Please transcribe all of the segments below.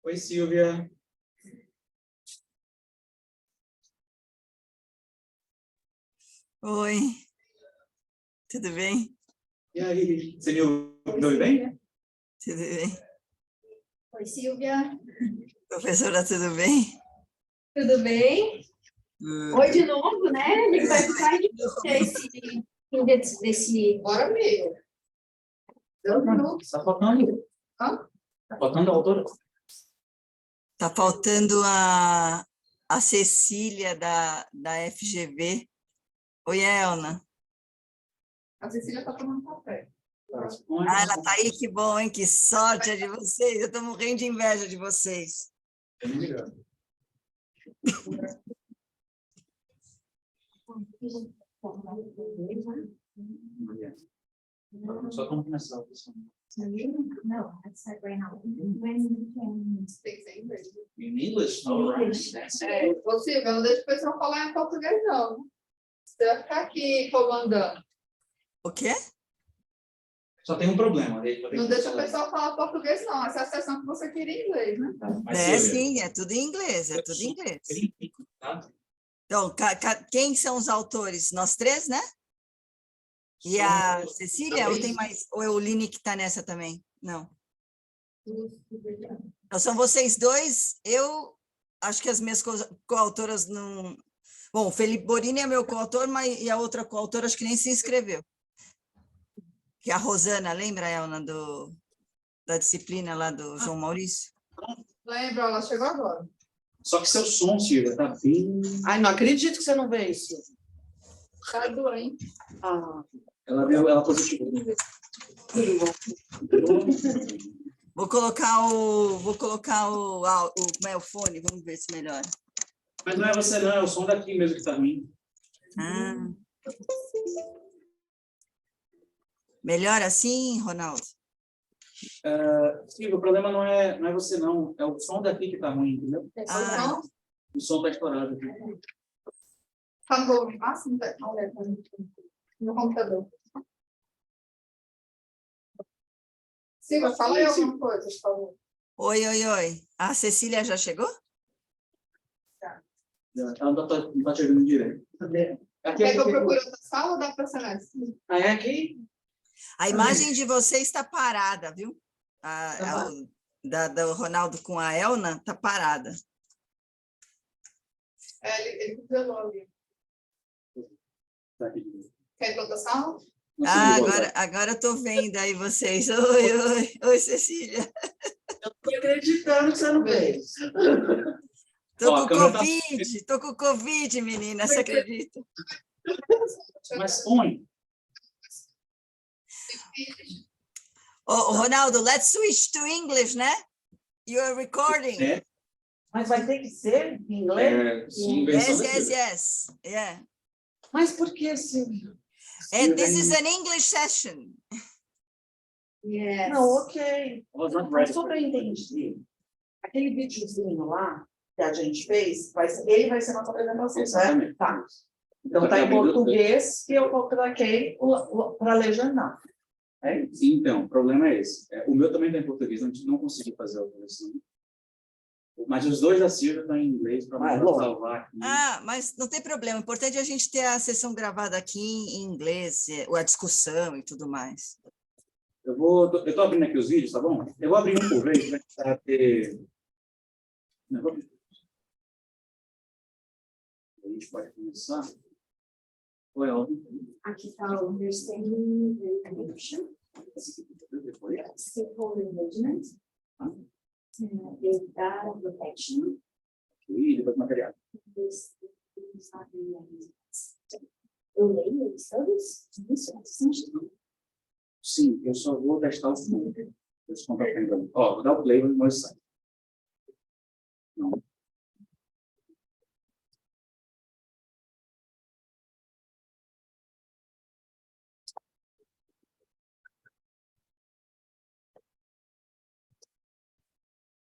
Oi, Silvia. Oi, tudo bem? E aí, você me ouviu bem? Tudo bem. Oi, Silvia. Professora, tudo bem? Tudo bem? Oi de novo, né? A gente vai ficar desse... Bora mesmo. Está faltando. Está faltando a autora. Está faltando a Cecília da FGV. Oi, Elna. A Cecília está tomando café. Ah, ela está aí, que bom, hein? Que sorte é de vocês. Eu estou morrendo de inveja de vocês. É melhor. Só como começar. Não, let's start right now. When you can speak English. In English? All right. Ô, Silvia, não deixa o pessoal falar em português, não. Você vai ficar aqui comandando. O quê? Só tem um problema. Não deixa o pessoal falar português, não. Essa é a sessão que você queria em inglês, né? Sim, é tudo em inglês, é tudo em inglês. Tá? Então, quem são os autores? Nós três, né? E a Cecília, ou tem mais? Ou é o Lini que está nessa também? Não. Então, são vocês dois. Eu acho que as minhas coautoras não... Bom, o Felipe Borini é meu coautor, e a outra coautora acho que nem se inscreveu. Que é a Rosana, lembra, Elna, da disciplina lá do João Maurício? Lembra, ela chegou agora. Só que seu som, Silvia, tá bem... Ai, não acredito que você não vê isso. Tá doente. Ah, Ela positivou. Vou colocar como é o fone, vamos ver se melhora. Mas não é você, não. É o som daqui mesmo que tá ruim. Ah. Melhor assim, Ronaldo? Silvia, o problema não é você, não. É o som daqui que tá ruim, entendeu? Ah. O som tá estourado aqui. Tá bom. Ah, sim, tá. No computador. Silvia, fala aí alguma coisa, por favor. Oi. A Cecília já chegou? Ela não tá chegando direito. Quer que eu procure outra sala ou dá para ser nessa? Ah, é aqui? A imagem de vocês está parada, viu? Do Ronaldo com a Elna está parada. Ele congelou ali. Quer ir para outra sala? Agora eu estou vendo aí vocês. Oi, Cecília. eu tô acreditando que você não vê. Tô com Covid, menina, você acredita? Mas põe. Ronaldo, let's switch to English, né? You are recording. É. Mas vai ter que ser em inglês? Sim, Yes. Yeah. Mas por que assim? This is an English session. Yes. Não, ok. Mas só para entender, aquele videozinho lá que a gente fez, ele vai ser nossa apresentação, certo? Tá. Então está em português e eu coloquei para legendar. É isso? Então, o problema é esse. O meu também está em português, a gente não conseguiu fazer a versão. Mas os dois da Silvia estão em inglês para salvar aqui. Mas não tem problema. O importante é a gente ter a sessão gravada aqui em inglês, a discussão e tudo mais. Eu estou abrindo aqui os vídeos, tá bom? Eu vou abrir um por vez, né? Para ter... A gente pode começar. Aqui está o understanding and connection, stakeholder engagement, data protection. E depois material. Eu leio eles todos? Sim, eu só vou testar o som. Vou dar o play no meu site. Não.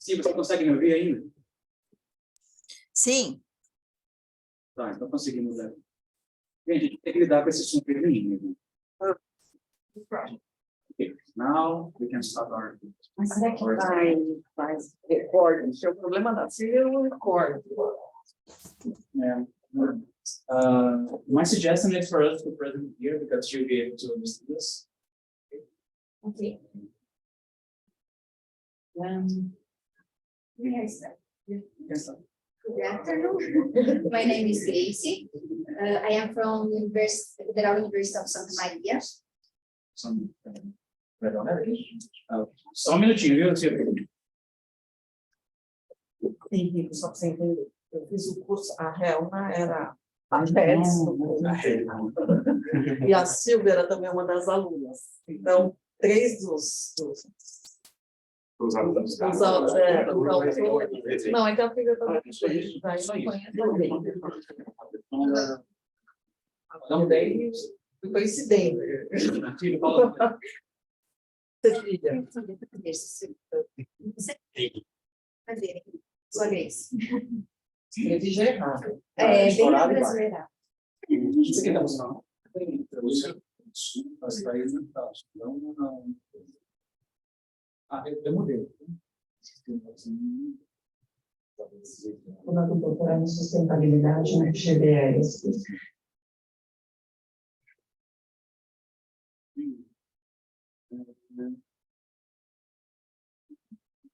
Sim, você consegue me ouvir ainda? Sim. Tá, então conseguimos. Gente, a gente tem que lidar com esse som feminino. Okay, now we can start our. Mas será que faz recorde? O problema da Sílvia é o recorde. Yeah. My suggestion is for us to present here because you'll be able to understand this. Okay. Yes. Good afternoon. My name is Gracie. I am from Federal University of Santa Maria. Só um minutinho, viu, Silvia? Henrique, só para você entender. Eu fiz o curso, a Helma era a TEDS do curso. E a Silvia era também uma das alunas. Então, 3 dos autores. Não, é que a filha também fez, daí não conheço alguém. Então, daí foi coincidente. Prazer. Sua Grace. Escrevi já errado. É, bem brasileira. Isso aqui tá funcionando. Eu mudei. Quando eu doutorado em sustentabilidade na GBS.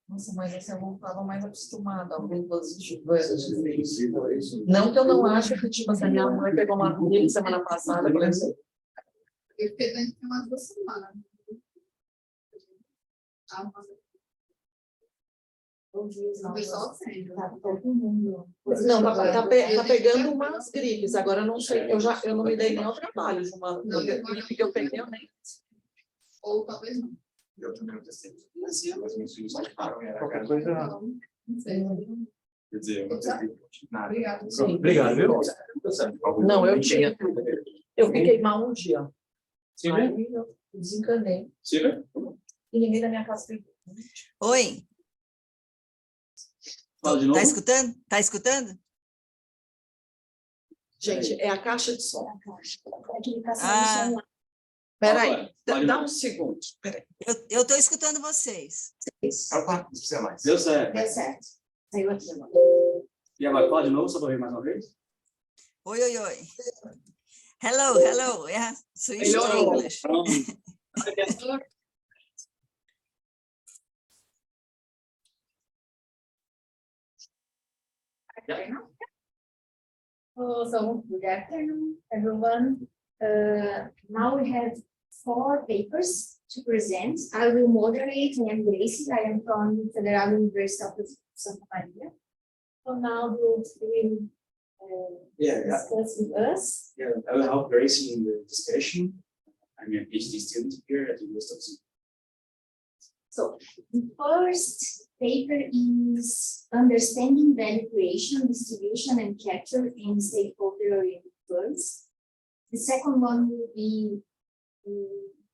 Nossa, mas esse eu não estava mais acostumada a ouvir todos os diversos. Não que eu não acho que, tipo, assim, a minha mãe pegou uma comigo semana passada, por exemplo. Eu fiquei doente por umas 2 semanas. O pessoal sempre. Não, tá pegando umas gripes. Agora eu não sei, eu não me dei nem ao trabalho de uma gripe que eu peguei, eu nem. Ou talvez não. Eu também não testei. Mas meus filhos toparam. Qualquer coisa. Não sei. Quer dizer, eu não testei nada. Obrigada. Sim. Obrigado, viu? Não, eu tinha. Eu fiquei mal um dia. Silvia? Aí eu desencanei. Silvia? E ninguém da minha casa pegou. Oi, Fala de novo. tá escutando? Tá escutando? Gente, é a caixa de som. Ah, Peraí, Pode dá ir. um segundo. Peraí. eu estou escutando vocês. Opa, não precisa mais. Deu certo. Deu certo. Saiu aqui. E agora, fala de novo, só para ver mais uma vez. Oi, oi, oi. Hello, hello. Yeah, switch to Melhorou. English. So, good afternoon, everyone. Now we have 4 papers to present. I will moderate. I am Gracie. I am from Federal University of Santa Maria. So now we'll discuss with us. Yeah, I will help Gracie in the discussion. I'm a PhD student here at the University of Santa. So the first paper is Understanding Value Creation, Distribution, and Capture in Stakeholder-Oriented Firms. The second one will be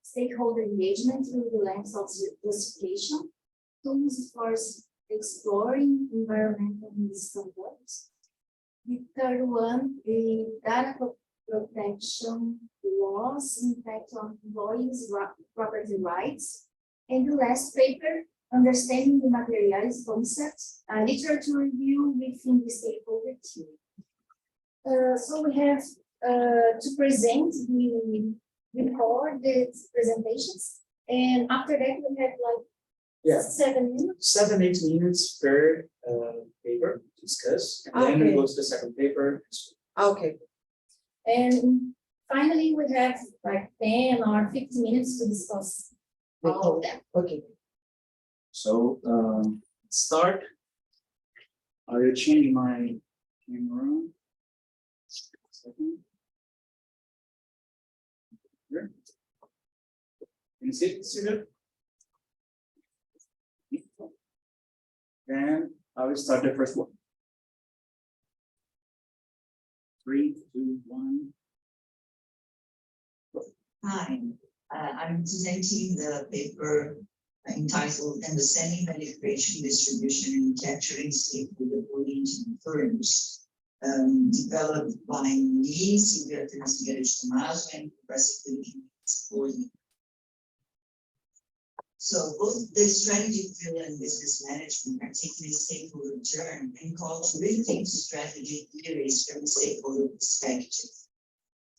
Stakeholder Engagement through the lens of justification, tools for exploring environmental misconduct. The third one is Data Protection Laws, Impact on Employees' Property Rights. And the last paper, Understanding the Materiality Concept, a literature review within the stakeholder team. So we have to present the recorded presentations, and after that we have like 7 minutes. 7-8 minutes per paper to discuss, and then we go to the second paper. Okay. And finally, we have like 10 or 15 minutes to discuss all of them. Okay. So, start. I will change my camera. Second. Here. Can you see it, Sylvia? Then I will start the first one. 3, 2, 1. Hi, I'm presenting the paper entitled Understanding Value Creation, Distribution, and Capturing Stakeholder-Oriented Firms, developed by me, Silvia Tomaso, and Professor Felipe Borini. So both the strategy field and business management are taking a stakeholder turn and call to rethink strategy theories from a stakeholder perspective.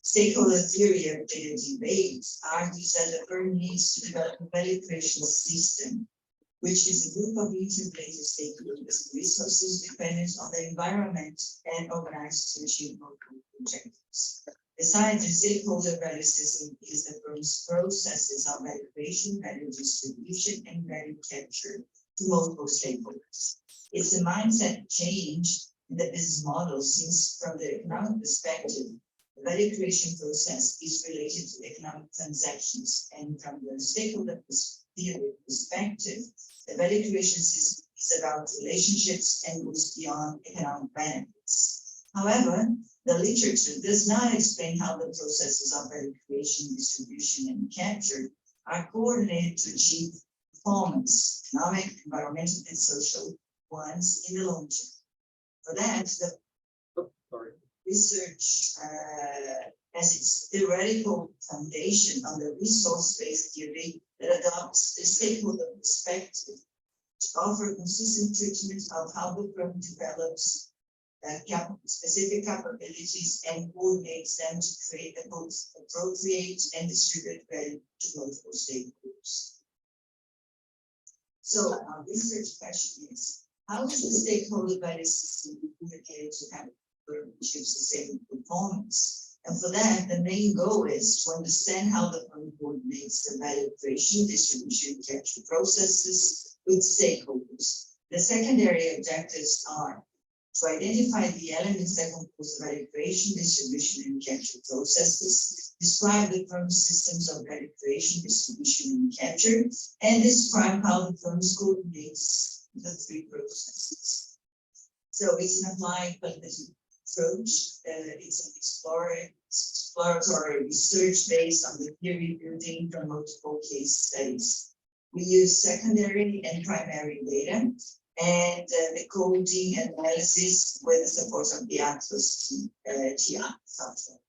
Stakeholder theory of data debate argues that the firm needs to develop a value creation system, which is a group of interrelated stakeholders with resources dependent on the environment and organized to achieve multiple objectives. Besides, the stakeholder value system is the firm's processes of value creation, value distribution, and value capture to multiple stakeholders. It's a mindset change in the business model, since from the economic perspective, the value creation process is related to economic transactions, and from the stakeholder theory perspective, the value creation system is about relationships and goes beyond economic benefits. However, the literature does not explain how the processes of value creation, distribution, and capture are coordinated to achieve performance, economic, environmental, and social ones in the long term. For that, the research has its theoretical foundation on the resource-based theory that adopts the stakeholder perspective to offer consistent treatment of how the firm develops specific capabilities and coordinates them to create the most appropriate and distribute value to multiple stakeholders. So our research question is, how is the stakeholder value system communicated to have a firm achieves the same performance? And for that, the main goal is to understand how the firm coordinates the value creation, distribution, and capture processes with stakeholders. The secondary objectives are to identify the elements that compose the value creation, distribution, and capture processes, describe the firm's systems of value creation, distribution, and capture, and describe how the firm coordinates the three processes. So it's an applied qualitative approach. It's an exploratory research based on the theory building from multiple case studies. We use secondary and primary data, and the coding and analysis with the support of the Atlas TI software.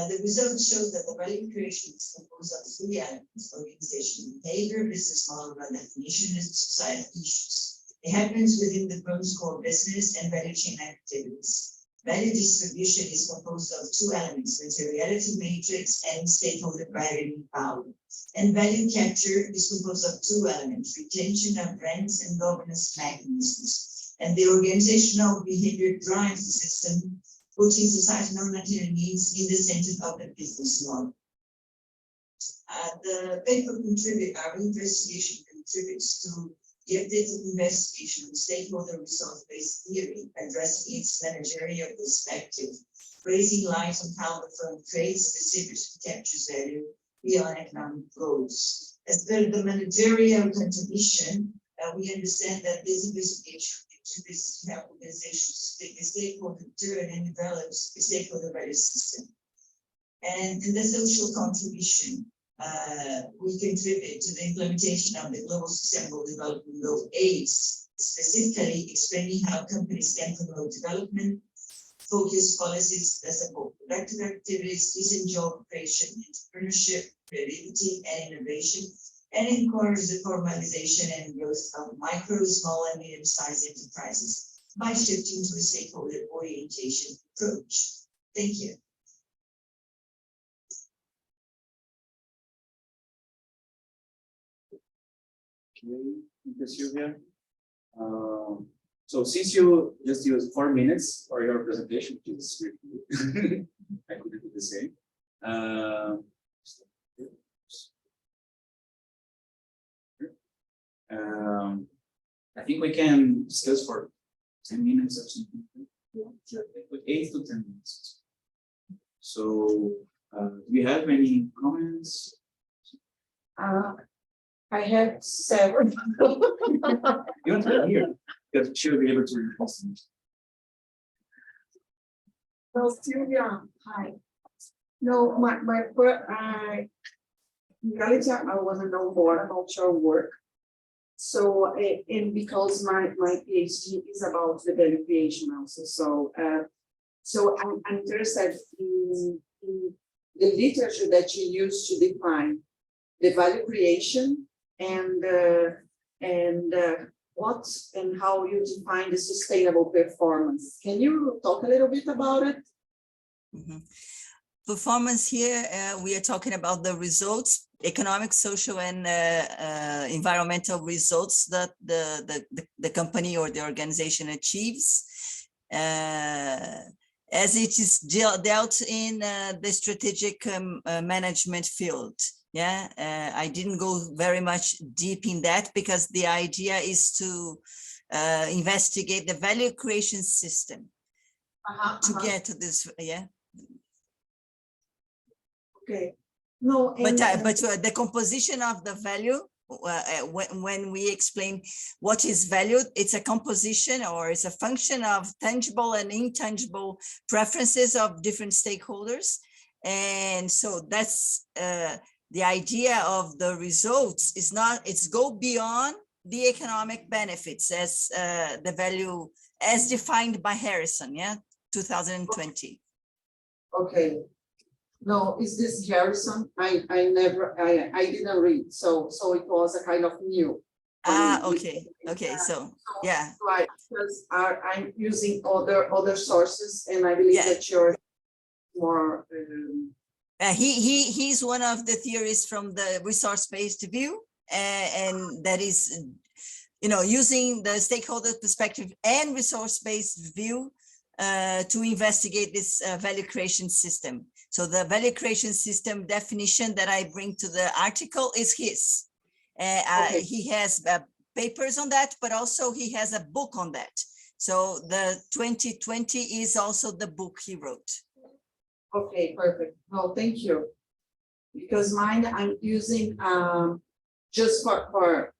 The results show that the value creation is composed of three elements: organizational behavior, business model by definition, and societal issues. It happens within the firm's core business and value chain activities. Value distribution is composed of two elements: materiality matrix and stakeholder bargaining power. And value capture is composed of two elements: retention of rents and governance mechanisms. And the organizational behavior drives the system, putting societal material needs in the center of the business model. The paper our investigation contributes to the updated investigation of stakeholder resource-based theory, addressing its managerial perspective, raising light on how the firm creates specific captures value beyond economic goals. As per the managerial contribution, we understand that this investigation contributes to help organizations take a stakeholder turn and develops a stakeholder value system. And in the social contribution, we contribute to the implementation of the Global Sustainable Development Goal 8, specifically explaining how companies can promote development, focus policies that support productive activities, decent job creation, entrepreneurship, creativity, and innovation, and encourage the formalization and growth of micro, small, and medium-sized enterprises by shifting to a stakeholder orientation approach. Thank you. Okay, thank you, Sylvia. So since you just used 4 minutes for your presentation, which is really good, I could do the same. I think we can discuss for 10 minutes or something. Yeah, sure. 8 to 10 minutes. So, do we have any comments? I have several. You want to hear? Because she'll be able to respond. So Sylvia, hi. No, in reality, I want to know more about your work. So, and because my PhD is about the value creation also. So I'm interested in the literature that you use to define the value creation and what and how you define the sustainable performance. Can you talk a little bit about it? Mhm. Performance here, we are talking about the results, economic, social, and environmental results that the company or the organization achieves, as it is dealt in the strategic management field. Yeah, I didn't go very much deep in that because the idea is to investigate the value creation system to get to this. Yeah. Okay. No, But and, the composition of the value, when we explain what is valued, it's a composition or it's a function of tangible and intangible preferences of different stakeholders. And so that's the idea of the results is not, it's go beyond the economic benefits as the value as defined by Harrison, yeah, 2020. okay. No, is this Harrison? I didn't read, so it was a kind of new. Okay, okay, so yeah. Right, because I'm using other sources, and I believe Yeah. that you're more. He's one of the theorists from the resource-based view, and that is, you know, using the stakeholder perspective and resource-based view to investigate this value creation system. So the value creation system definition that I bring to the article is his. Okay. He has papers on that, but also he has a book on that. So the 2020 is also the book he wrote. Okay, perfect. No, thank you. Because mine I'm using just for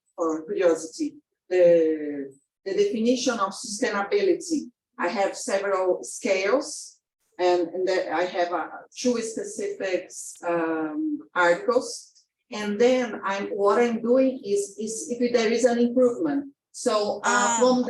curiosity, the definition of sustainability. I have several scales, and that I have two specific articles. And then what I'm doing is if there is an improvement. So from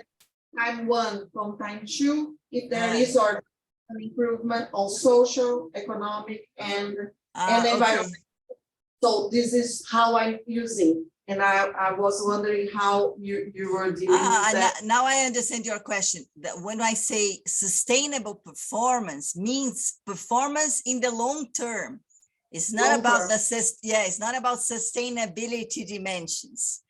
time 1, from time 2, if there is or an improvement on social, economic, and environment. Okay. So this is how I'm using. And I was wondering how you were dealing with that. Now I understand your question. That when I say sustainable performance means performance in the long term. It's not about it's not about sustainability dimensions.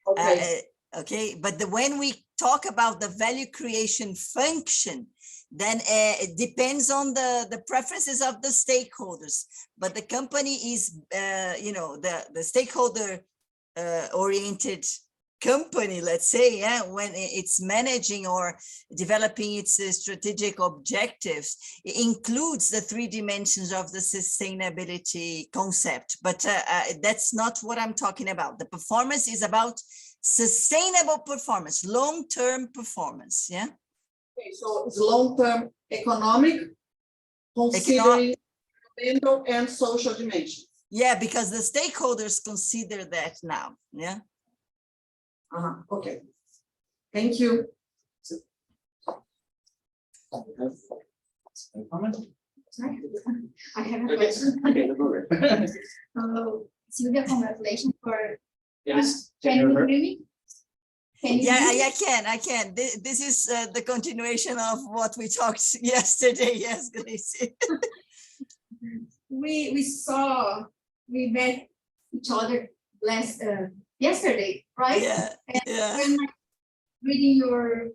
Okay. Okay, but when we talk about the value creation function, then it depends on the preferences of the stakeholders. But the company is, you know, the stakeholder oriented company, let's say, yeah, when it's managing or developing its strategic objectives, it includes the 3 dimensions of the sustainability concept. But that's not what I'm talking about. The performance is about sustainable performance, long-term performance. Yeah. Okay, so it's long-term economic, considering environmental and social dimensions. Yeah, because the stakeholders consider that now. Yeah. Okay. Thank you. Comment? I have a question. Okay, go ahead. Sylvia, congratulations for. Yes. Can you hear me? Can you Yeah, hear me? I can. This is the continuation of what we talked yesterday. Yes, Gracie. We met each other yesterday, right? Yeah, yeah. When I reading your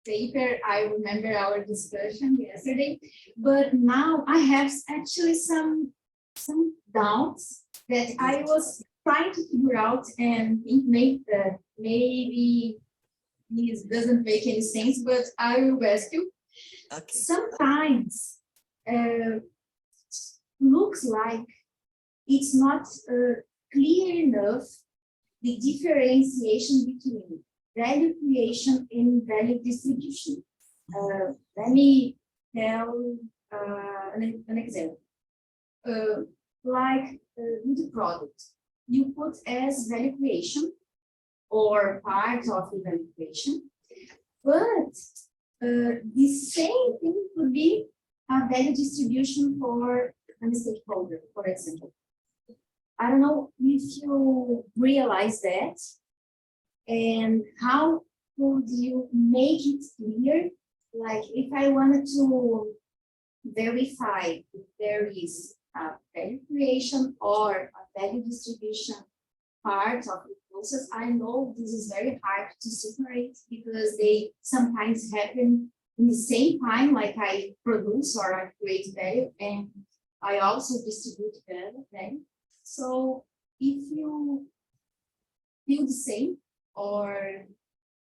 paper, I remember our discussion yesterday, but now I have actually some doubts that I was trying to figure out and think maybe this doesn't make any sense, but I will ask you. Okay. Sometimes looks like it's not clear enough the differentiation between value creation and value distribution. Let me tell an example. Like with the product, you put as value creation or part of the value creation, but the same thing could be a value distribution for a stakeholder, for example. I don't know if you realize that, and how could you make it clear? Like if I wanted to verify if there is a value creation or a value distribution part of the process, I know this is very hard to separate because they sometimes happen in the same time, like I produce or I create value and I also distribute value. So if you feel the same, or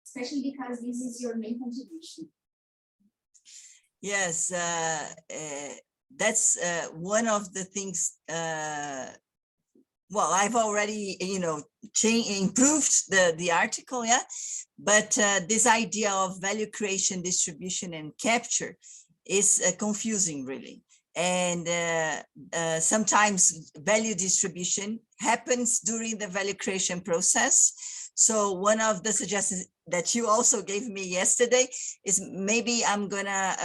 especially because this is your main contribution. Yes, that's one of the things. Well, I've already, improved the article, yeah. But this idea of value creation, distribution, and capture is confusing, really. And sometimes value distribution happens during the value creation process. So one of the suggestions that you also gave me yesterday is maybe I'm gonna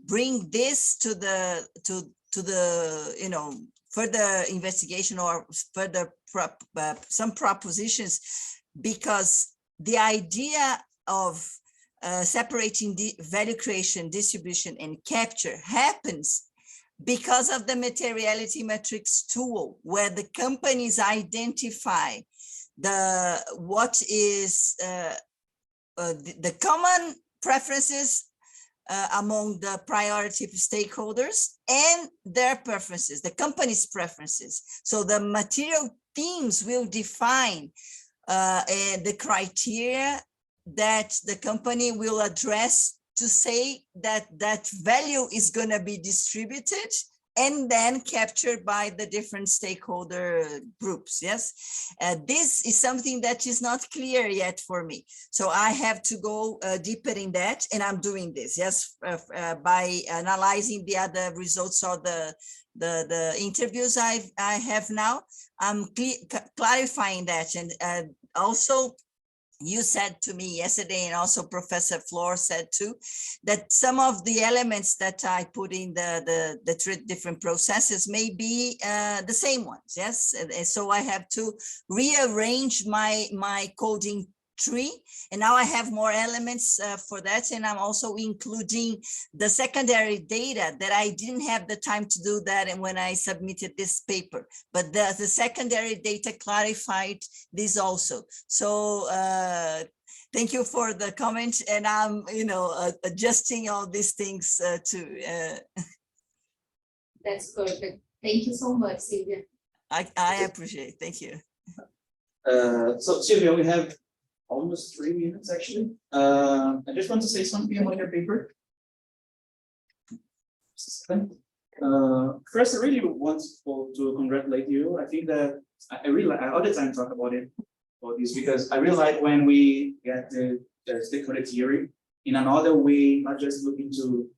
bring this to the further investigation or further some propositions, because the idea of separating the value creation, distribution, and capture happens because of the materiality matrix tool, where the companies identify what is the common preferences among the priority stakeholders and their preferences, the company's preferences. So the material themes will define the criteria that the company will address to say that that value is going to be distributed and then captured by the different stakeholder groups. Yes, this is something that is not clear yet for me. So I have to go deeper in that, and I'm doing this. Yes, by analyzing the other results of the interviews I have now. I'm clarifying that, and also. You said to me yesterday, and also Professor Floor said too, that some of the elements that I put in the three different processes may be the same ones. Yes, and so I have to rearrange my coding tree, and now I have more elements for that, and I'm also including the secondary data that I didn't have the time to do that, and when I submitted this paper, but the secondary data clarified this also. So thank you for the comment, and I'm adjusting all these things too. That's perfect. Thank you so much, Sylvia. I appreciate. Thank you. So Sylvia, we have almost 3 minutes actually. I just want to say something about your paper. First, I really want to congratulate you. I think that I all the time talk about this because I really like when we get the stakeholder theory in another way, not just look into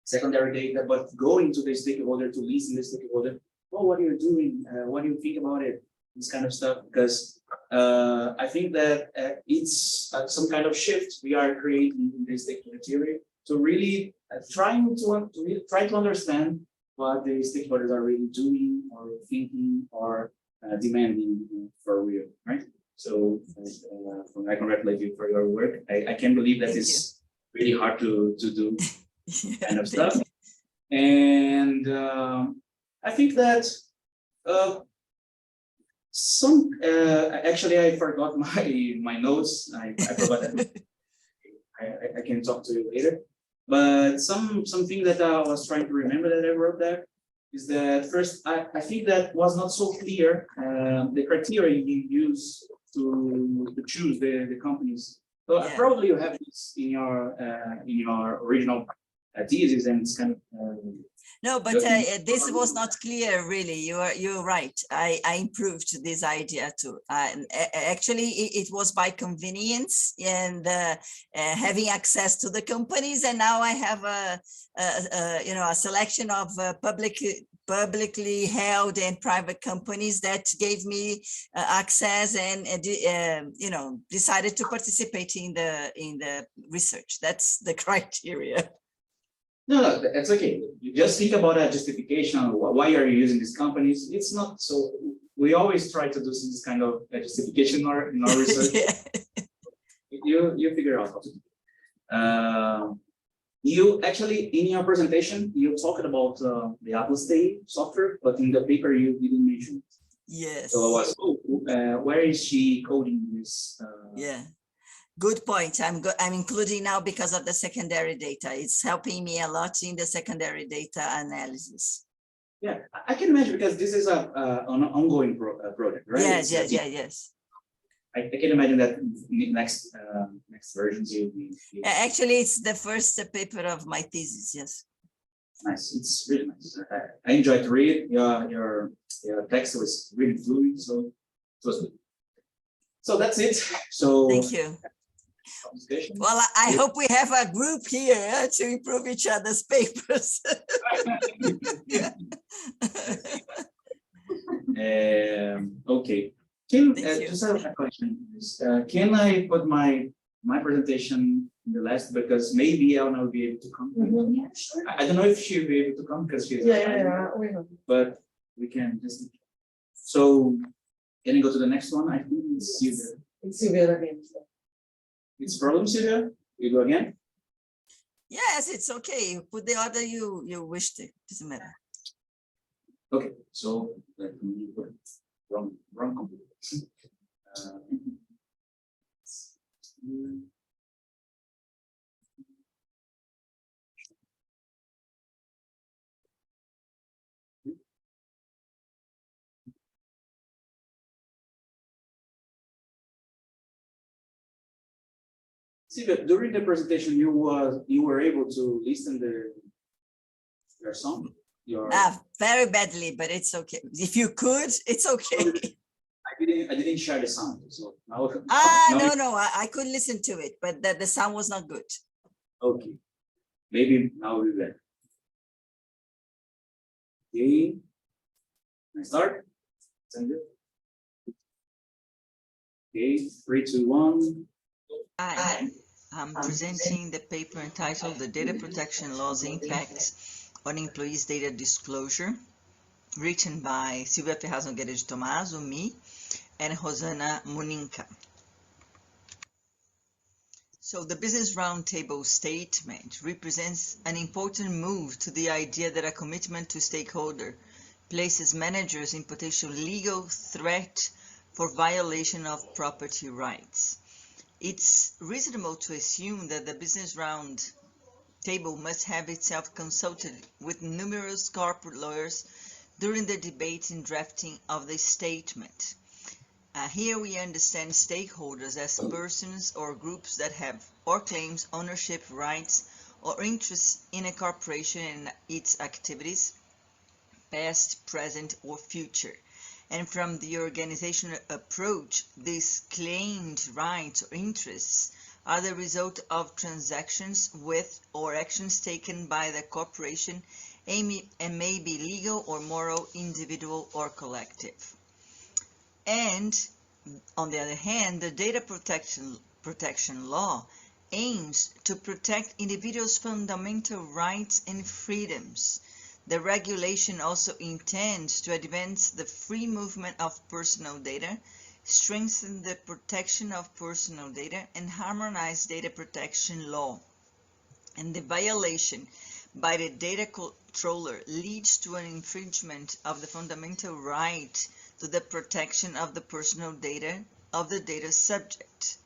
secondary data, but go into the stakeholder to listen to the stakeholder. Oh, what are you doing? What do you think about it? This kind of stuff, because I think that it's some kind of shift we are creating in this stakeholder theory to really try to understand what the stakeholders are really doing or thinking or demanding for real, right? So I congratulate you for your work. I can't believe that it's really hard to do kind of stuff. And I think that actually I forgot my notes. I forgot that. I can talk to you later. But something that I was trying to remember that I wrote there is that first I think that was not so clear the criteria you use to choose the companies. So probably you have this in your original thesis, and it's kind of no, but this was not clear, really. You're right. I improved this idea too. Actually, it was by convenience and having access to the companies, and now I have a selection of publicly held and private companies that gave me access and decided to participate in the research. That's the criteria. No, that's okay. You just think about a justification. Why are you using these companies? It's not so. we always try to do this kind of justification in our research. Yeah. You figure out how to do it. You actually, in your presentation, you talked about the Atlas Day software, but in the paper you didn't mention it. Yes. So I was, where is she coding this? Yeah. Good point. I'm including now because of the secondary data. It's helping me a lot in the secondary data analysis. Yeah, I can imagine because this is an ongoing project, right? Yes, yes. I can imagine that next versions you'll be. Actually, it's the first paper of my thesis. Yes. Nice. It's really nice. I enjoyed to read. Your text was really fluid, so it was good. So that's it. So Thank you. Well, I hope we have a group here to improve each other's papers. Okay. Can Thank you. just have a question? Can I put my presentation in the last, because maybe I'll not be able to come. Yeah, sure. I don't know if she'll be able to come because she's we know. but we can just. So can you go to the next one? I think it's Sylvia. It's Silvia again. It's problem, Sylvia. You go again. Yes, it's okay. You put the order you wish to. Doesn't matter. Okay, so let me put wrong computer. See, but during the presentation, you were able to listen your song. Very badly, but it's okay. If you could, it's okay. I didn't share the sound, so now. No, I could listen to it, but the sound was not good. Okay, maybe now we'll be back. Okay, can I start? Send it. Okay, 3, 2, 1. Hi, I'm presenting the paper entitled "The Data Protection Law's Impacts on Employees' Data Disclosure," written by Silvia Ferraz Nogueira de Tomaso, me, and Rosana Muninka. So the Business Roundtable statement represents an important move to the idea that a commitment to stakeholder places managers in potential legal threat for violation of property rights. It's reasonable to assume that the Business Roundtable must have itself consulted with numerous corporate lawyers during the debate and drafting of the statement. Here we understand stakeholders as persons or groups that have or claims ownership rights or interests in a corporation and its activities, past, present, or future. And from the organizational approach, these claimed rights or interests are the result of transactions with or actions taken by the corporation and may be legal or moral, individual or collective. And on the other hand, the data protection law aims to protect individuals' fundamental rights and freedoms. The regulation also intends to advance the free movement of personal data, strengthen the protection of personal data, and harmonize data protection law. And the violation by the data controller leads to an infringement of the fundamental right to the protection of the personal data of the data subject.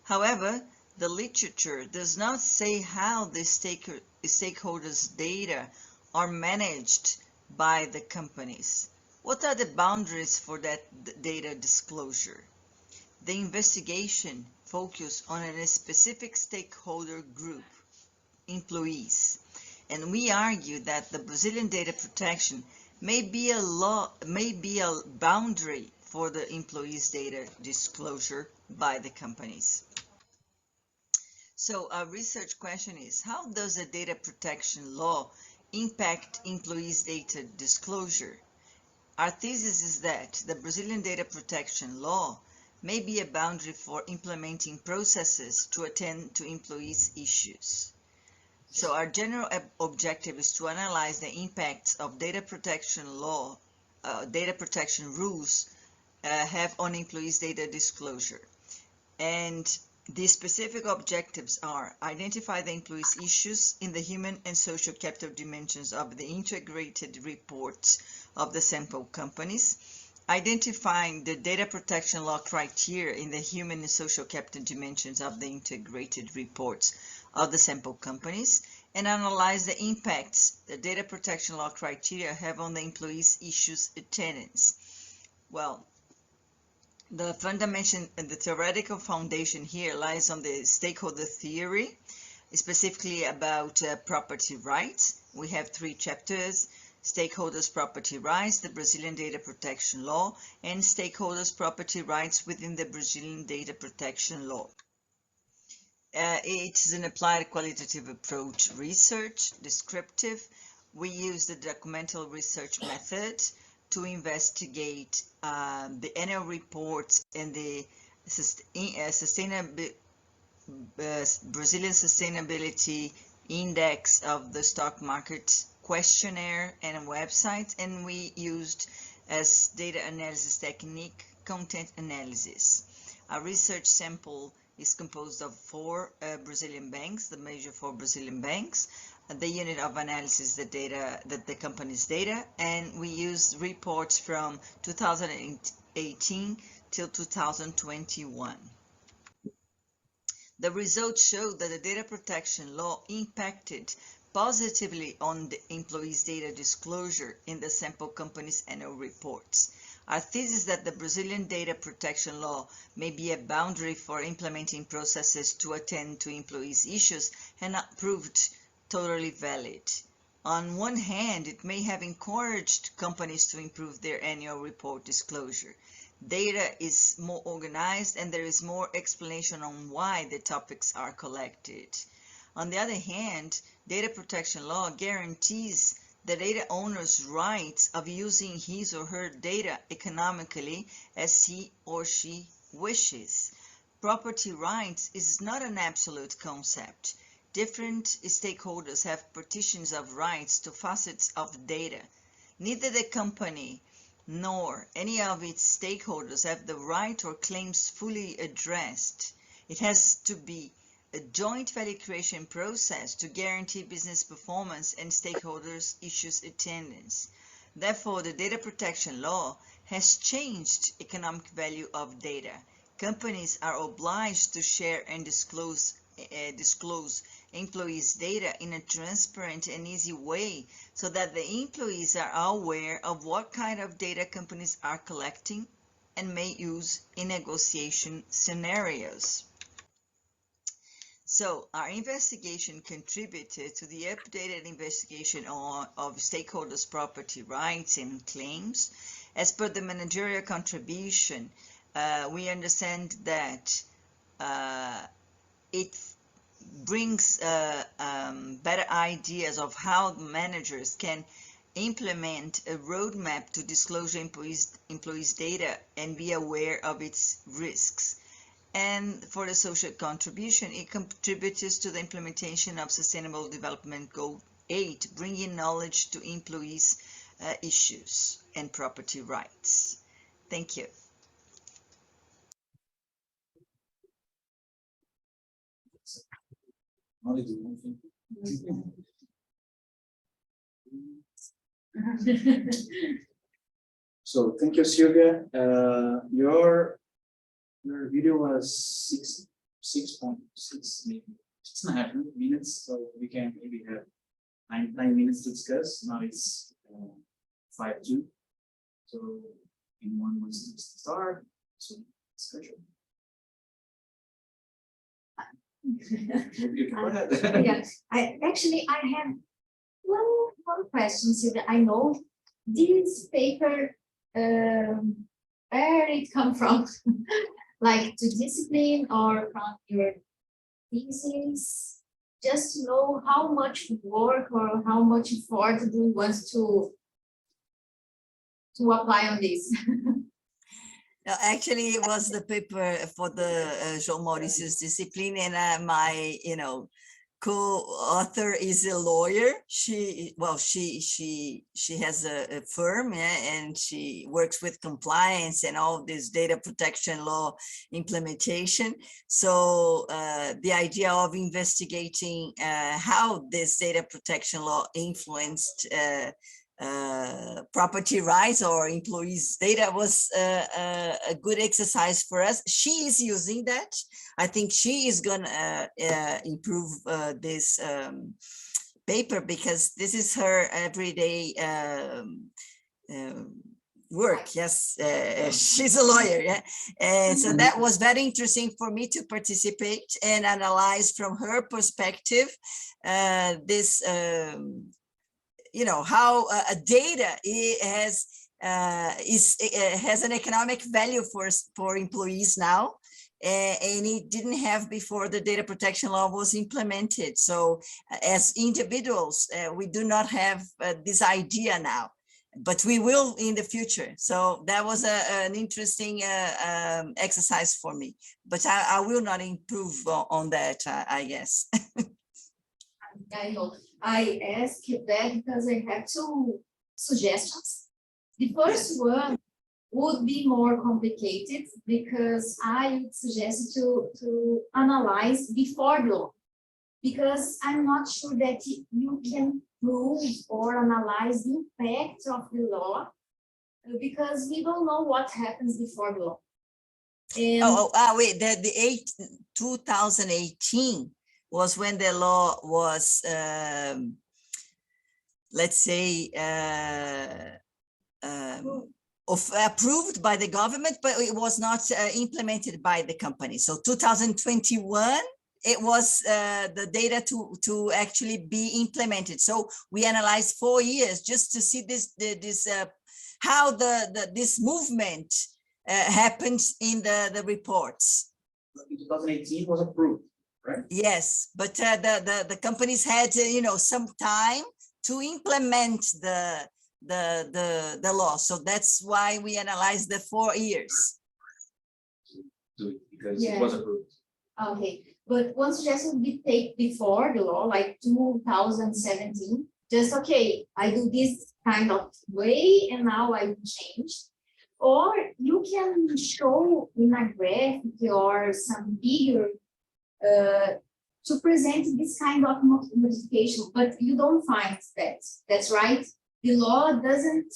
However, the literature does not say how the stakeholders' data are managed by the companies. What are the boundaries for that data disclosure? The investigation focused on a specific stakeholder group, employees, and we argue that the Brazilian data protection may be a boundary for the employees' data disclosure by the companies. So our research question is, how does the data protection law impact employees' data disclosure? Our thesis is that the Brazilian data protection law may be a boundary for implementing processes to attend to employees' issues. So our general objective is to analyze the impacts of data protection law, data protection rules have on employees' data disclosure. And the specific objectives are identify the employees' issues in the human and social capital dimensions of the integrated reports of the sample companies, identifying the data protection law criteria in the human and social capital dimensions of the integrated reports of the sample companies, and analyze the impacts the data protection law criteria have on the employees' issues attendance. Well, the theoretical foundation here lies on the stakeholder theory, specifically about property rights. We have 3 chapters: stakeholders' property rights, the Brazilian data protection law, and stakeholders' property rights within the Brazilian data protection law. It is an applied qualitative approach research, descriptive. We use the documental research method to investigate the annual reports and the Brazilian Sustainability Index of the stock market questionnaire and website, and we used as data analysis technique content analysis. Our research sample is composed of 4 Brazilian banks, the major 4 Brazilian banks, the unit of analysis, the company's data, and we used reports from 2018 till 2021. The results show that the data protection law impacted positively on the employees' data disclosure in the sample companies' annual reports. Our thesis that the Brazilian data protection law may be a boundary for implementing processes to attend to employees' issues has not proved totally valid. On one hand, it may have encouraged companies to improve their annual report disclosure. Data is more organized and there is more explanation on why the topics are collected. On the other hand, data protection law guarantees the data owner's rights of using his or her data economically as he or she wishes. Property rights is not an absolute concept. Different stakeholders have partitions of rights to facets of data. Neither the company nor any of its stakeholders have the right or claims fully addressed. It has to be a joint value creation process to guarantee business performance and stakeholders' issues attendance. Therefore, the data protection law has changed economic value of data. Companies are obliged to share and disclose employees' data in a transparent and easy way so that the employees are aware of what kind of data companies are collecting and may use in negotiation scenarios. So our investigation contributed to the updated investigation of stakeholders' property rights and claims. As per the managerial contribution, we understand that it brings better ideas of how managers can implement a roadmap to disclose employees' data and be aware of its risks. And for the social contribution, it contributes to the implementation of Sustainable Development Goal 8, bringing knowledge to employees' issues and property rights. Thank you. Only do one thing. So thank you, Sylvia. Your video was 6.6 maybe 6.5 minutes, so we can maybe have 9 minutes to discuss. Now it's 5:02, so anyone wants to start? So discussion. Go ahead. Yes, I have one question, Sylvia. I know this paper, where it come from, like to discipline or from your thesis, just to know how much work or how much effort do you want to apply on this. No, actually, it was the paper for the João Mauricio's discipline, and my, co-author is a lawyer. She has a firm, yeah, and she works with compliance and all this data protection law implementation. So the idea of investigating how this data protection law influenced property rights or employees' data was a good exercise for us. She is using that. I think she is going to improve this paper, because this is her everyday work. Yes, she's a lawyer. Yeah, and so that was very interesting for me to participate and analyze from her perspective this. You know how data has an economic value for employees now, and it didn't have before the data protection law was implemented. So as individuals, we do not have this idea now, but we will in the future. So that was an interesting exercise for me, but I will not improve on that, I guess. I know. I asked that because I have two suggestions. The first one would be more complicated, because I would suggest to analyze before the law, because I'm not sure that you can prove or analyze the impact of the law, because we don't know what happens before the law. And Wait, the 2018 was when the law was, let's say, approved by the government, but it was not implemented by the company. So 2021, it was the data to actually be implemented. So we analyzed 4 years just to see how this movement happens in the reports. In 2018 was approved, right? Yes, but the companies had some time to implement the law. So that's why we analyzed the 4 years. Because Yeah. it was approved. okay, but one suggestion would be take before the law, like 2017. Just okay, I do this kind of way, and now I change. Or you can show in a graphic or some figure to present this kind of modification, but you don't find that. That's right. The law doesn't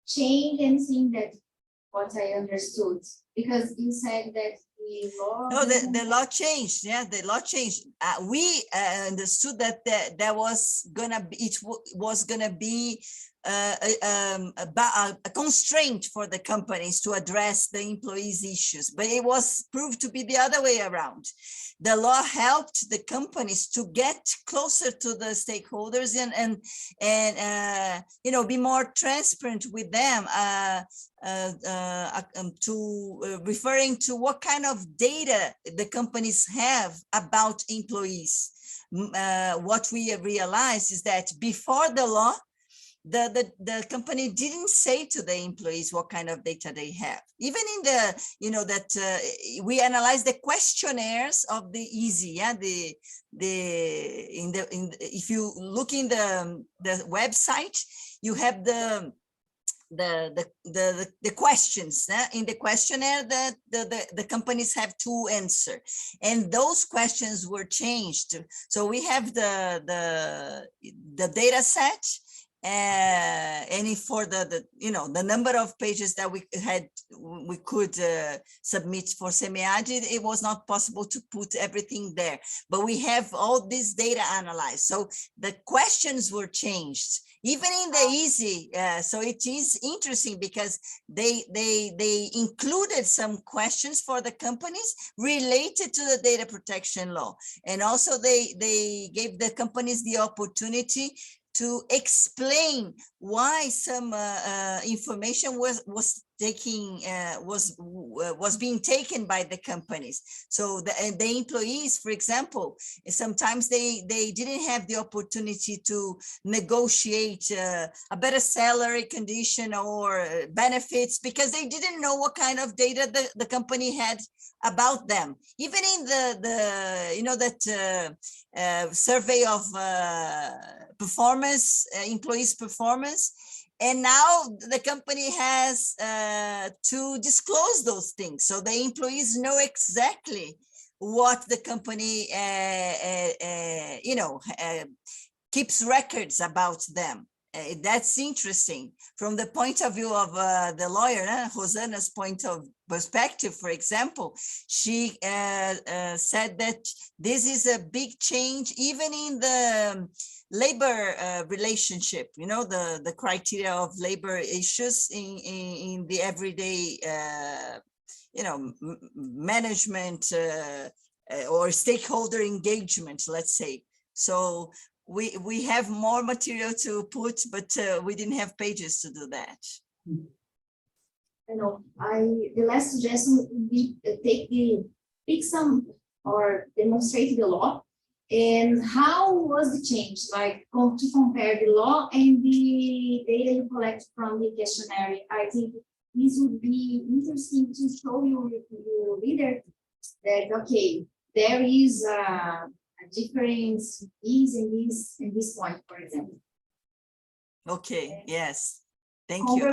change anything, that what I understood, because you said that the law. No, the law changed. Yeah, the law changed. We understood that there was gonna be a constraint for the companies to address the employees' issues, but it was proved to be the other way around. The law helped the companies to get closer to the stakeholders and be more transparent with them, referring to what kind of data the companies have about employees. What we realized is that before the law, the company didn't say to the employees what kind of data they have. Even in the, we analyzed the questionnaires of the EASY, yeah, if you look in the website, you have the questions. In the questionnaire that the companies have to answer, and those questions were changed. So we have the data set. And for the number of pages that we could submit for SEMEAD, it was not possible to put everything there, but we have all this data analyzed. So the questions were changed, even in the EASY. So it is interesting because they included some questions for the companies related to the data protection law, and also they gave the companies the opportunity to explain why some information was was being taken by the companies. So the employees, for example, sometimes they didn't have the opportunity to negotiate a better salary condition or benefits because they didn't know what kind of data the company had about them. Even in that survey of performance, employees' performance. And now the company has to disclose those things. So the employees know exactly what the company, keeps records about them. That's interesting. From the point of view of the lawyer, Rosana's point of perspective, for example, she said that this is a big change even in the labor relationship, the criteria of labor issues in the everyday, management or stakeholder engagement, let's say. So we have more material to put, but we didn't have pages to do that. The last suggestion would be to pick some or demonstrate the law. And how was the change, like to compare the law and the data you collect from the questionnaire? I think this would be interesting to show your reader that, okay, there is a difference in this point, for example. Okay, yes, thank you.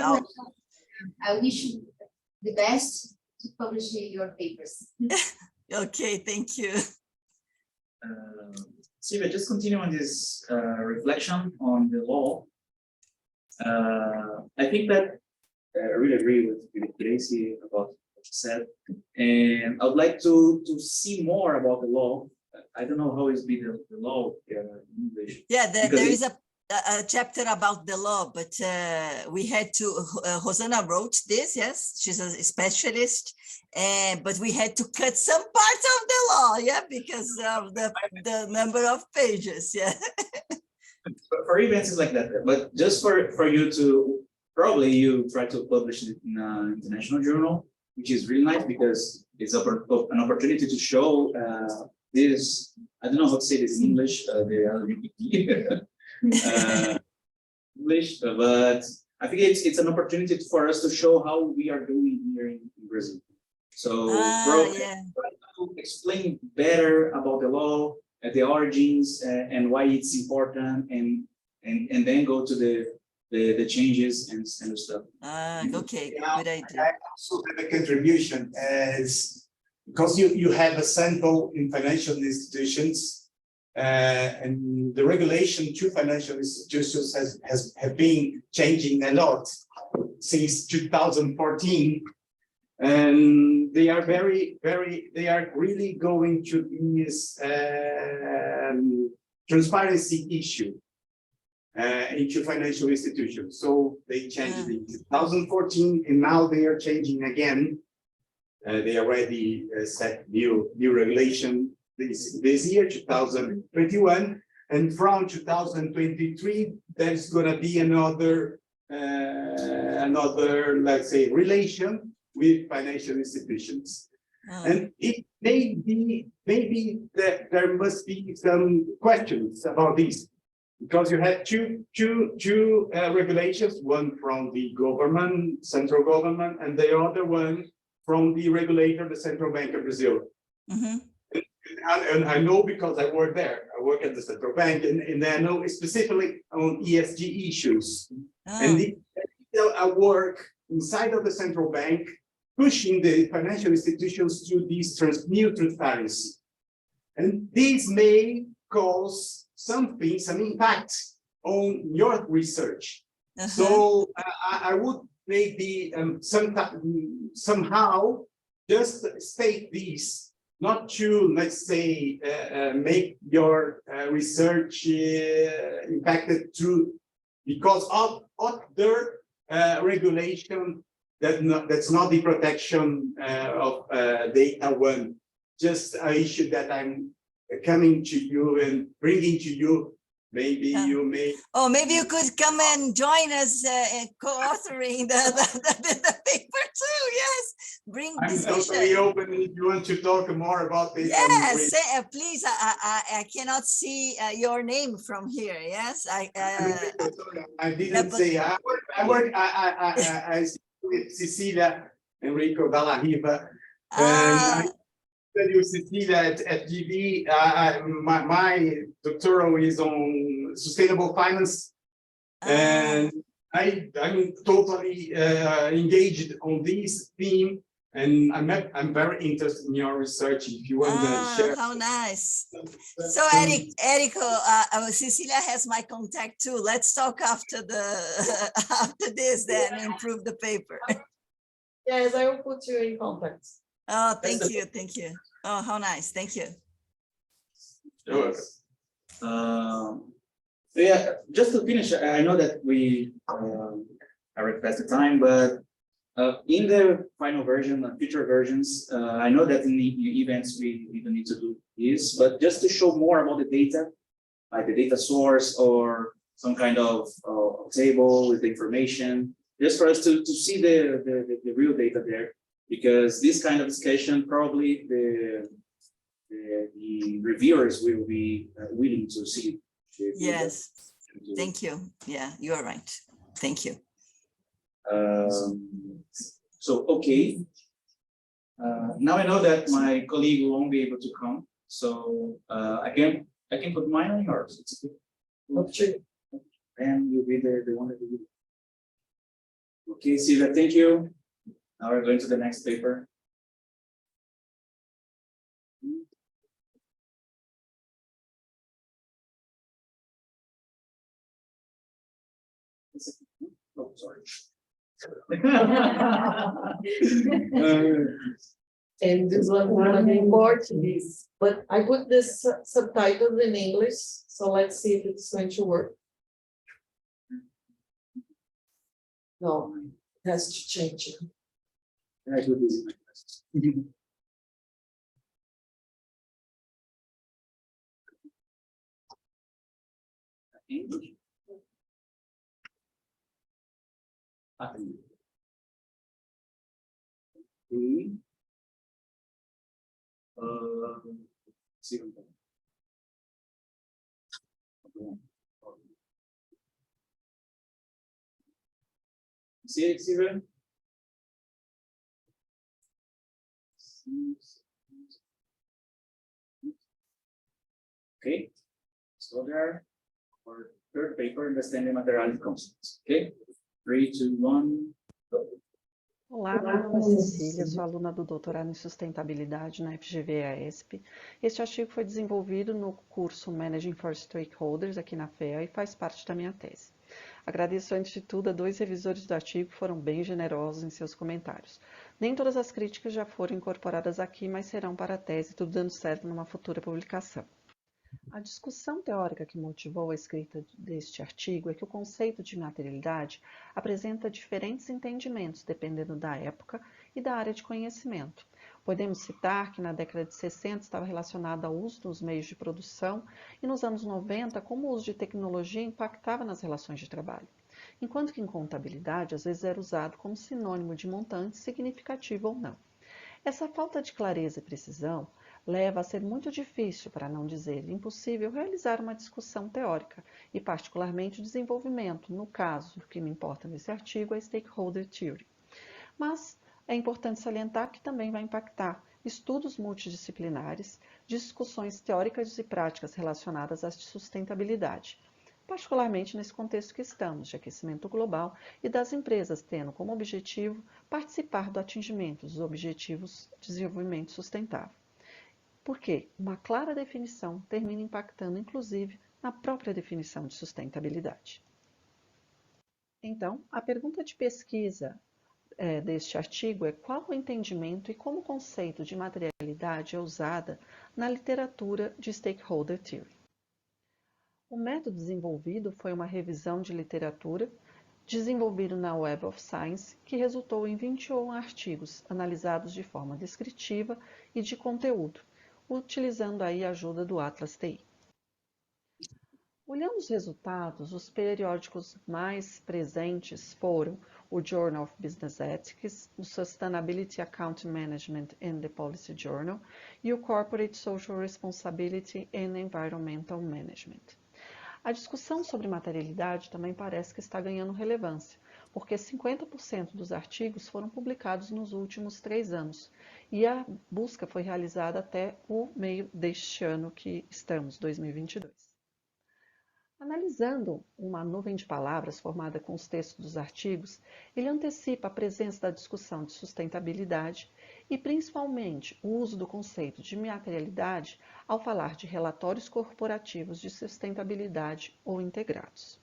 I wish you the best to publish your papers. Okay, thank you. Silvia, just continue on this reflection on the law. I think that I really agree with Gracie about what she said, and I would like to see more about the law. I don't know how is the law in English. Yeah, there is a chapter about the law, but we had to, Rosana wrote this, yes, she's a specialist, but we had to cut some parts of the law, yeah, because of the number of pages, yeah. For events is like that, but just for you to, probably you try to publish it in an international journal, which is really nice because it's an opportunity to show this, I don't know how to say this in English, English, but I think it's an opportunity for us to show how we are doing here in Brazil. So Yeah. to explain better about the law, the origins, and why it's important, and then go to the changes and stuff. Okay, Yeah, good idea. I also have a contribution as because you have a sample in financial institutions, and the regulation to financial institutions have been changing a lot since 2014, and they are they are really going to this transparency issue into financial institutions. So they changed in 2014, and now they are changing again. They already set new regulation this year, 2021, and from 2023, there's going to be another, let's say, relation with financial institutions. And it may be, maybe there must be some questions about this, because you have two regulations, one from the government, central government, and the other one from the regulator, the Central Bank of Brazil. Mm-hmm. And I know because I work there. I work at the Central Bank, and I know specifically on ESG issues. And I work inside of the Central Bank, pushing the financial institutions to this new transparency. And this may cause some impact on your research. So I would maybe somehow just state this, not to, let's say, make your research impacted through because of other regulation that's not the protection of data one. Just an issue that I'm coming to you and bringing to you maybe you may. Oh, maybe you could come and join us co-authoring the paper too. Yes, bring I'm discussion. totally open if you want to talk more about this. Yes, please. I cannot see your name from here. Yes, I didn't but- say I speak with Cecilia Enrico Dalla Riva. And I study with Cecilia at GV. My doctoral is on sustainable finance. And I'm totally engaged on this theme. And I'm very interested in your research. If you want to share. How nice. So Erico, Cecilia has my contact too. Let's talk after after this, then improve the paper. Yes, I will put you in contact. Oh, thank you. Oh, how nice. Thank you. Sure. Yeah, just to finish, I know that we are past the time, but in the final version, future versions, I know that in the events we don't need to do this, but just to show more about the data, like the data source or some kind of table with the information, just for us to see the real data there, because this kind of discussion probably the reviewers will be willing to see. Yes, thank you. Yeah, you are right. Thank you. So, okay. Now I know that my colleague won't be able to come, so I can put mine on yours. It's okay. And you'll be the one that will do. Okay, Silvia, thank you. Now we're going to the next paper. Oh, sorry. And this one in Portuguese, but I put this subtitled in English, so let's see if it's going to work. No, it has to change. I do this in my class. English. See. See it, Steven? Okay, so there for third paper, understanding materiality concepts. Okay, 3, 2, 1, go. Olá, meu nome é Cecília, sou aluna do doutorado em sustentabilidade na FGV-AESP. Este artigo foi desenvolvido no curso Managing for Stakeholders aqui na FEA e faz parte da minha tese. Agradeço antes de tudo a 2 revisores do artigo que foram bem generosos em seus comentários. Nem todas as críticas já foram incorporadas aqui, mas serão para a tese, tudo dando certo numa futura publicação. A discussão teórica que motivou a escrita deste artigo é que o conceito de materialidade apresenta diferentes entendimentos dependendo da época e da área de conhecimento. Podemos citar que na década de 60 estava relacionado ao uso dos meios de produção e nos anos 90 como o uso de tecnologia impactava nas relações de trabalho, enquanto que em contabilidade às vezes era usado como sinônimo de montante significativo ou não. Essa falta de clareza e precisão leva a ser muito difícil, para não dizer impossível, realizar uma discussão teórica e, particularmente, o desenvolvimento, no caso, o que me importa nesse artigo é Stakeholder Theory. Mas é importante salientar que também vai impactar estudos multidisciplinares, discussões teóricas e práticas relacionadas à sustentabilidade, particularmente nesse contexto que estamos, de aquecimento global e das empresas tendo como objetivo participar do atingimento dos objetivos de desenvolvimento sustentável. Porque uma clara definição termina impactando, inclusive, na própria definição de sustentabilidade. Então, a pergunta de pesquisa deste artigo é qual o entendimento e como o conceito de materialidade é usada na literatura de Stakeholder Theory. O método desenvolvido foi uma revisão de literatura desenvolvido na Web of Science, que resultou em 21 artigos analisados de forma descritiva e de conteúdo, utilizando aí a ajuda do Atlas TI. Olhando os resultados, os periódicos mais presentes foram o Journal of Business Ethics, o Sustainability Account Management and the Policy Journal e o Corporate Social Responsibility and Environmental Management. A discussão sobre materialidade também parece que está ganhando relevância, porque 50% dos artigos foram publicados nos últimos 3 anos, e a busca foi realizada até o meio deste ano que estamos, 2022. Analisando uma nuvem de palavras formada com os textos dos artigos, ele antecipa a presença da discussão de sustentabilidade e, principalmente, o uso do conceito de materialidade ao falar de relatórios corporativos de sustentabilidade ou integrados.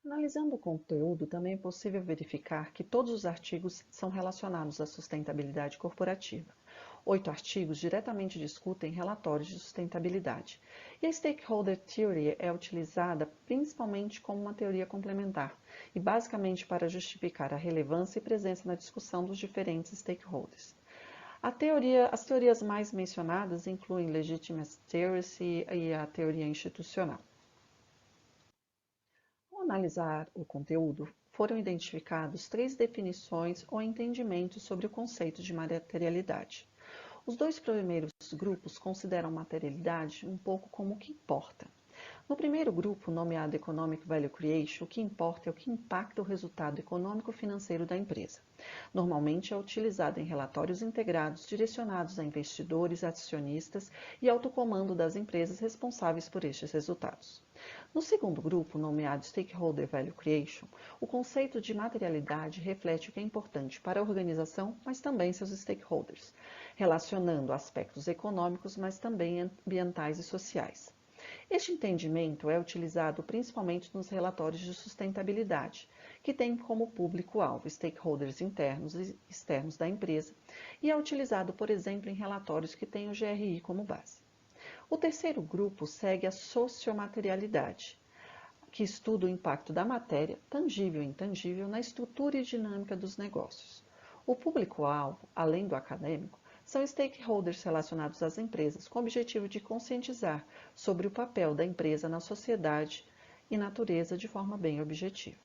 Analisando o conteúdo, também é possível verificar que todos os artigos são relacionados à sustentabilidade corporativa. 8 artigos diretamente discutem relatórios de sustentabilidade. E a Stakeholder Theory é utilizada principalmente como uma teoria complementar e basicamente para justificar a relevância e presença na discussão dos diferentes stakeholders. As teorias mais mencionadas incluem Legitimacy Theory e a teoria institucional. Ao analisar o conteúdo, foram identificados 3 definições ou entendimentos sobre o conceito de materialidade. Os 2 primeiros grupos consideram materialidade um pouco como o que importa. No primeiro grupo, nomeado Economic Value Creation, o que importa é o que impacta o resultado econômico-financeiro da empresa. Normalmente é utilizado em relatórios integrados direcionados a investidores, acionistas e alto comando das empresas responsáveis por estes resultados. No segundo grupo, nomeado Stakeholder Value Creation, o conceito de materialidade reflete o que é importante para a organização, mas também seus stakeholders, relacionando aspectos econômicos, mas também ambientais e sociais. Este entendimento é utilizado principalmente nos relatórios de sustentabilidade, que têm como público-alvo stakeholders internos e externos da empresa, e é utilizado, por exemplo, em relatórios que têm o GRI como base. O terceiro grupo segue a sociomaterialidade, que estuda o impacto da matéria, tangível e intangível, na estrutura e dinâmica dos negócios. O público-alvo, além do acadêmico, são stakeholders relacionados às empresas com o objetivo de conscientizar sobre o papel da empresa na sociedade e natureza de forma bem objetiva.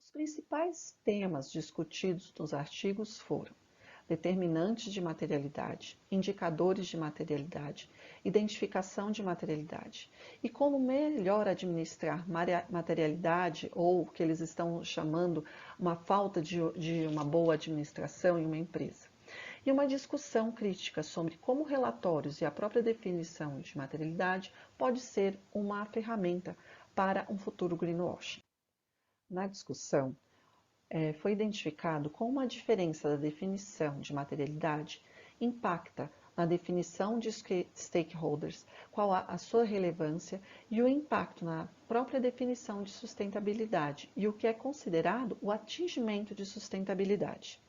Os principais temas discutidos nos artigos foram determinantes de materialidade, indicadores de materialidade, identificação de materialidade e como melhor administrar materialidade ou o que eles estão chamando uma falta de uma boa administração em uma empresa. E uma discussão crítica sobre como relatórios e a própria definição de materialidade pode ser uma ferramenta para um futuro greenwashing. Na discussão, foi identificado como a diferença da definição de materialidade impacta na definição de stakeholders, qual a sua relevância e o impacto na própria definição de sustentabilidade e o que é considerado o atingimento de sustentabilidade.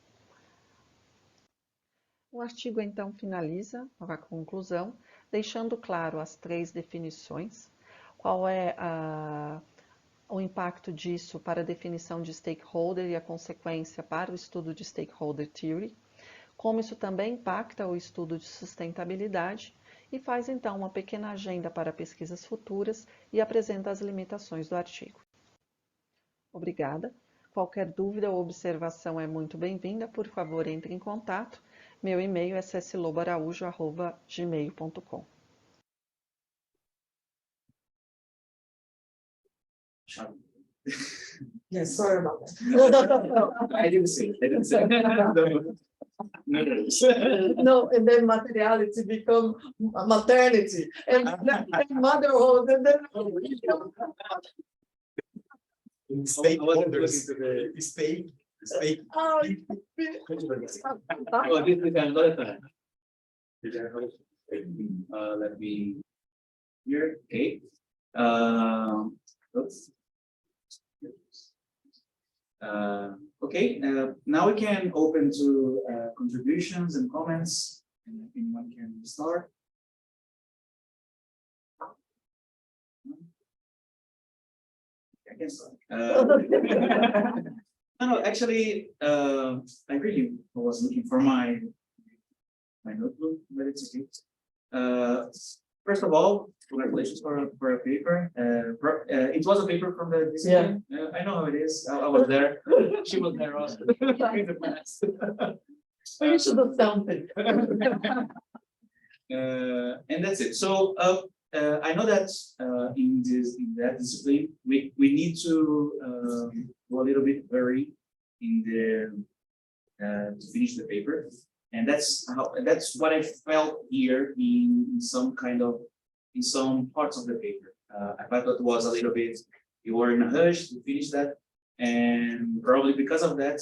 O artigo, então, finaliza a conclusão, deixando claro as 3 definições, qual é o impacto disso para a definição de stakeholder e a consequência para o estudo de Stakeholder Theory, como isso também impacta o estudo de sustentabilidade e faz, então, uma pequena agenda para pesquisas futuras e apresenta as limitações do artigo. Obrigada. Qualquer dúvida ou observação é muito bem-vinda. Por favor, entre em contato. Meu e-mail é cecilobaraújo@gmail.com. Yes, sorry about that. I didn't say it. No, and then materiality become maternity and motherhood, and then Stakeholders. oh, Oh, this is another time. Let me here. Okay. Oops. Okay. Now we can open to contributions and comments. And anyone can start. I can start. No, actually, I really was looking for my notebook, but it's okay. first of all, congratulations for a paper. It was a paper from the discipline. I know how it is. I was there. She was there also. In the past. You should have something. And that's it. So I know that in that discipline we need to go a little bit very in the to finish the paper, and that's what I felt here in some parts of the paper. I thought it was a little bit, you were in a rush to finish that, and probably because of that,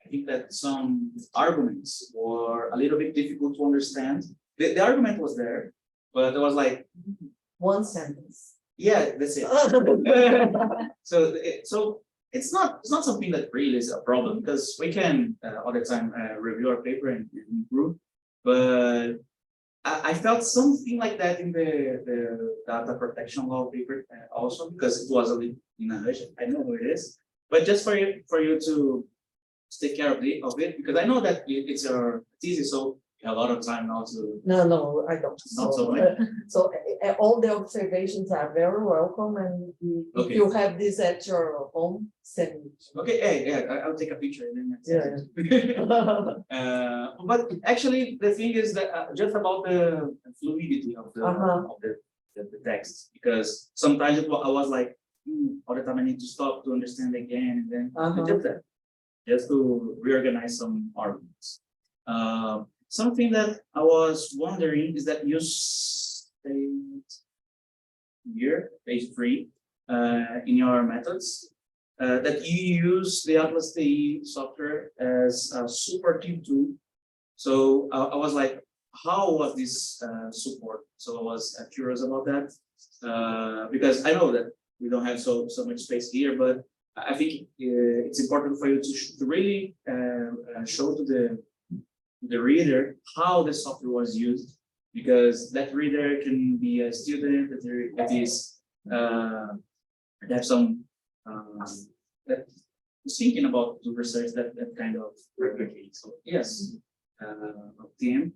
I think that some arguments were a little bit difficult to understand. The argument was there, but it was like One sentence. yeah, that's it. So it's not something that really is a problem, because we can all the time review our paper and improve. But I felt something like that in the data protection law paper also, because it was a little in a rush. I know who it is, but just for you to take care of it, because I know that it's easy, so you have a lot of time now to. No, I don't. Not so much. So all the observations are very welcome, and if Okay. you have this at your home, send it. Okay, yeah, I'll take a picture and then. Yeah. But actually, the thing is that just about the fluidity of the text, because sometimes I was like, all the time I need to stop to understand again, and then just to reorganize some arguments. Something that I was wondering is that you state here, page 3, in your methods, that you use the Atlas TI software as a supporting tool. So I was like, how was this support? So I was curious about that, because I know that we don't have so much space here, but I think it's important for you to really show to the reader how the software was used, because that reader can be a student that is have some that is thinking about to research that kind of replicate. So yes, team,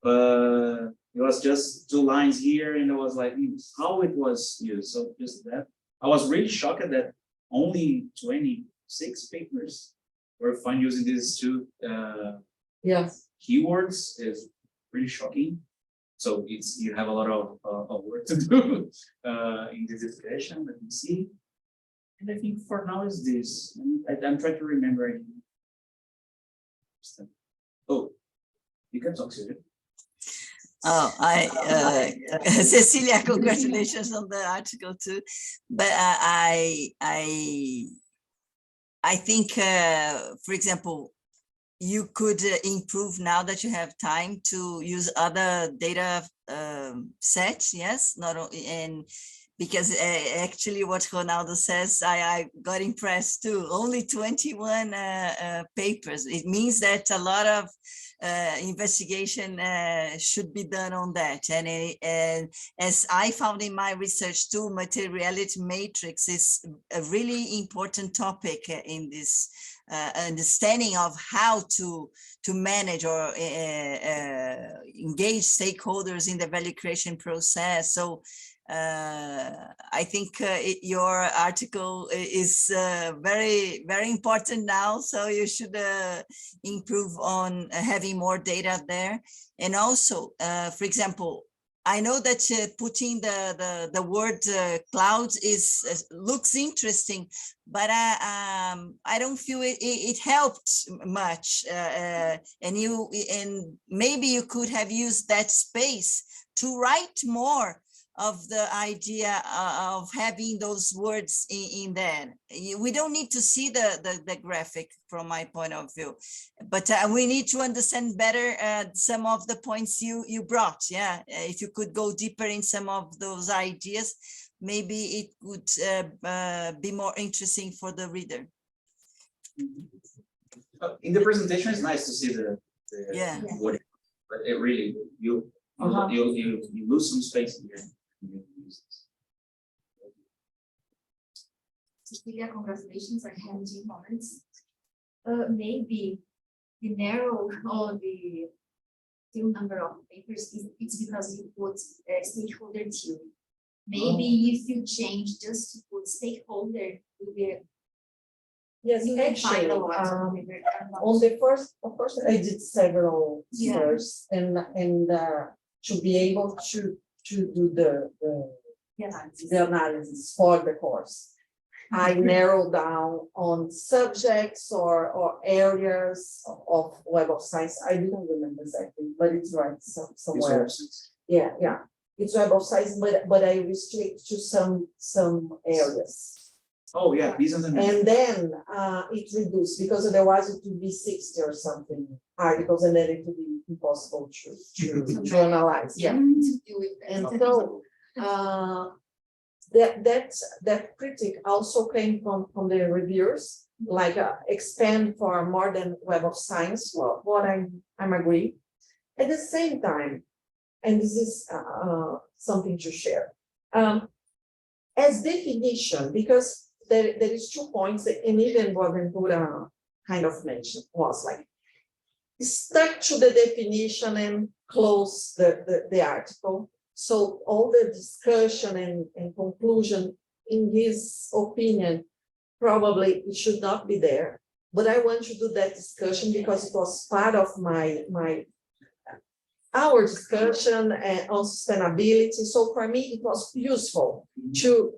but it was just 2 lines here, and I was like, how it was used. So just that, I was really shocked that only 26 papers were found using these 2 Yes. keywords. Is pretty shocking. So you have a lot of work to do in this discussion. Let me see. And I think for now is this. I'm trying to remember it. Oh, you can talk to it. Oh, Cecilia, congratulations on the article too. But I think, for example, you could improve now that you have time to use other data sets, yes, not only, and because actually what Ronaldo says, I got impressed too. Only 21 papers. It means that a lot of investigation should be done on that. And as I found in my research too, materiality matrix is a really important topic in this understanding of how to manage or engage stakeholders in the value creation process. So I think your article is very, very important now. So you should improve on having more data there. And also, for example, I know that putting the word cloud looks interesting, but I don't feel it helped much. And maybe you could have used that space to write more of the idea of having those words in there. We don't need to see the graphic from my point of view, but we need to understand better some of the points you brought. Yeah, if you could go deeper in some of those ideas, maybe it would be more interesting for the reader. In the presentation, it's nice to see the wording, but it really you lose some space here. Cecilia, congratulations. I have 2 comments. Maybe the narrow or the few number of papers, it's because you put stakeholder theory. Maybe if you change just to put stakeholder, will be Yes, you can find a actually, lot of papers. on the first, of course, I did several Yeah. first, and to be able to do the analysis for the course. I narrowed down on subjects or areas of Web of Science. I don't remember exactly, but it's right somewhere. Yeah, it's Web of Science, but I restrict to some areas. Oh, yeah, these are the. And then it reduced, because otherwise it would be 60 or something articles, and then it would be impossible to analyze. Yeah. To do with that. And so that critic also came from the reviewers, like expand for more than Web of Science, what I'm agree. At the same time, and this is something to share, as definition, because there is 2 points, and even Boaventura kind of mentioned, was like, stuck to the definition and close the article. So all the discussion and conclusion, in his opinion, probably it should not be there. But I want to do that discussion because it was part of our discussion on sustainability. So for me, it was useful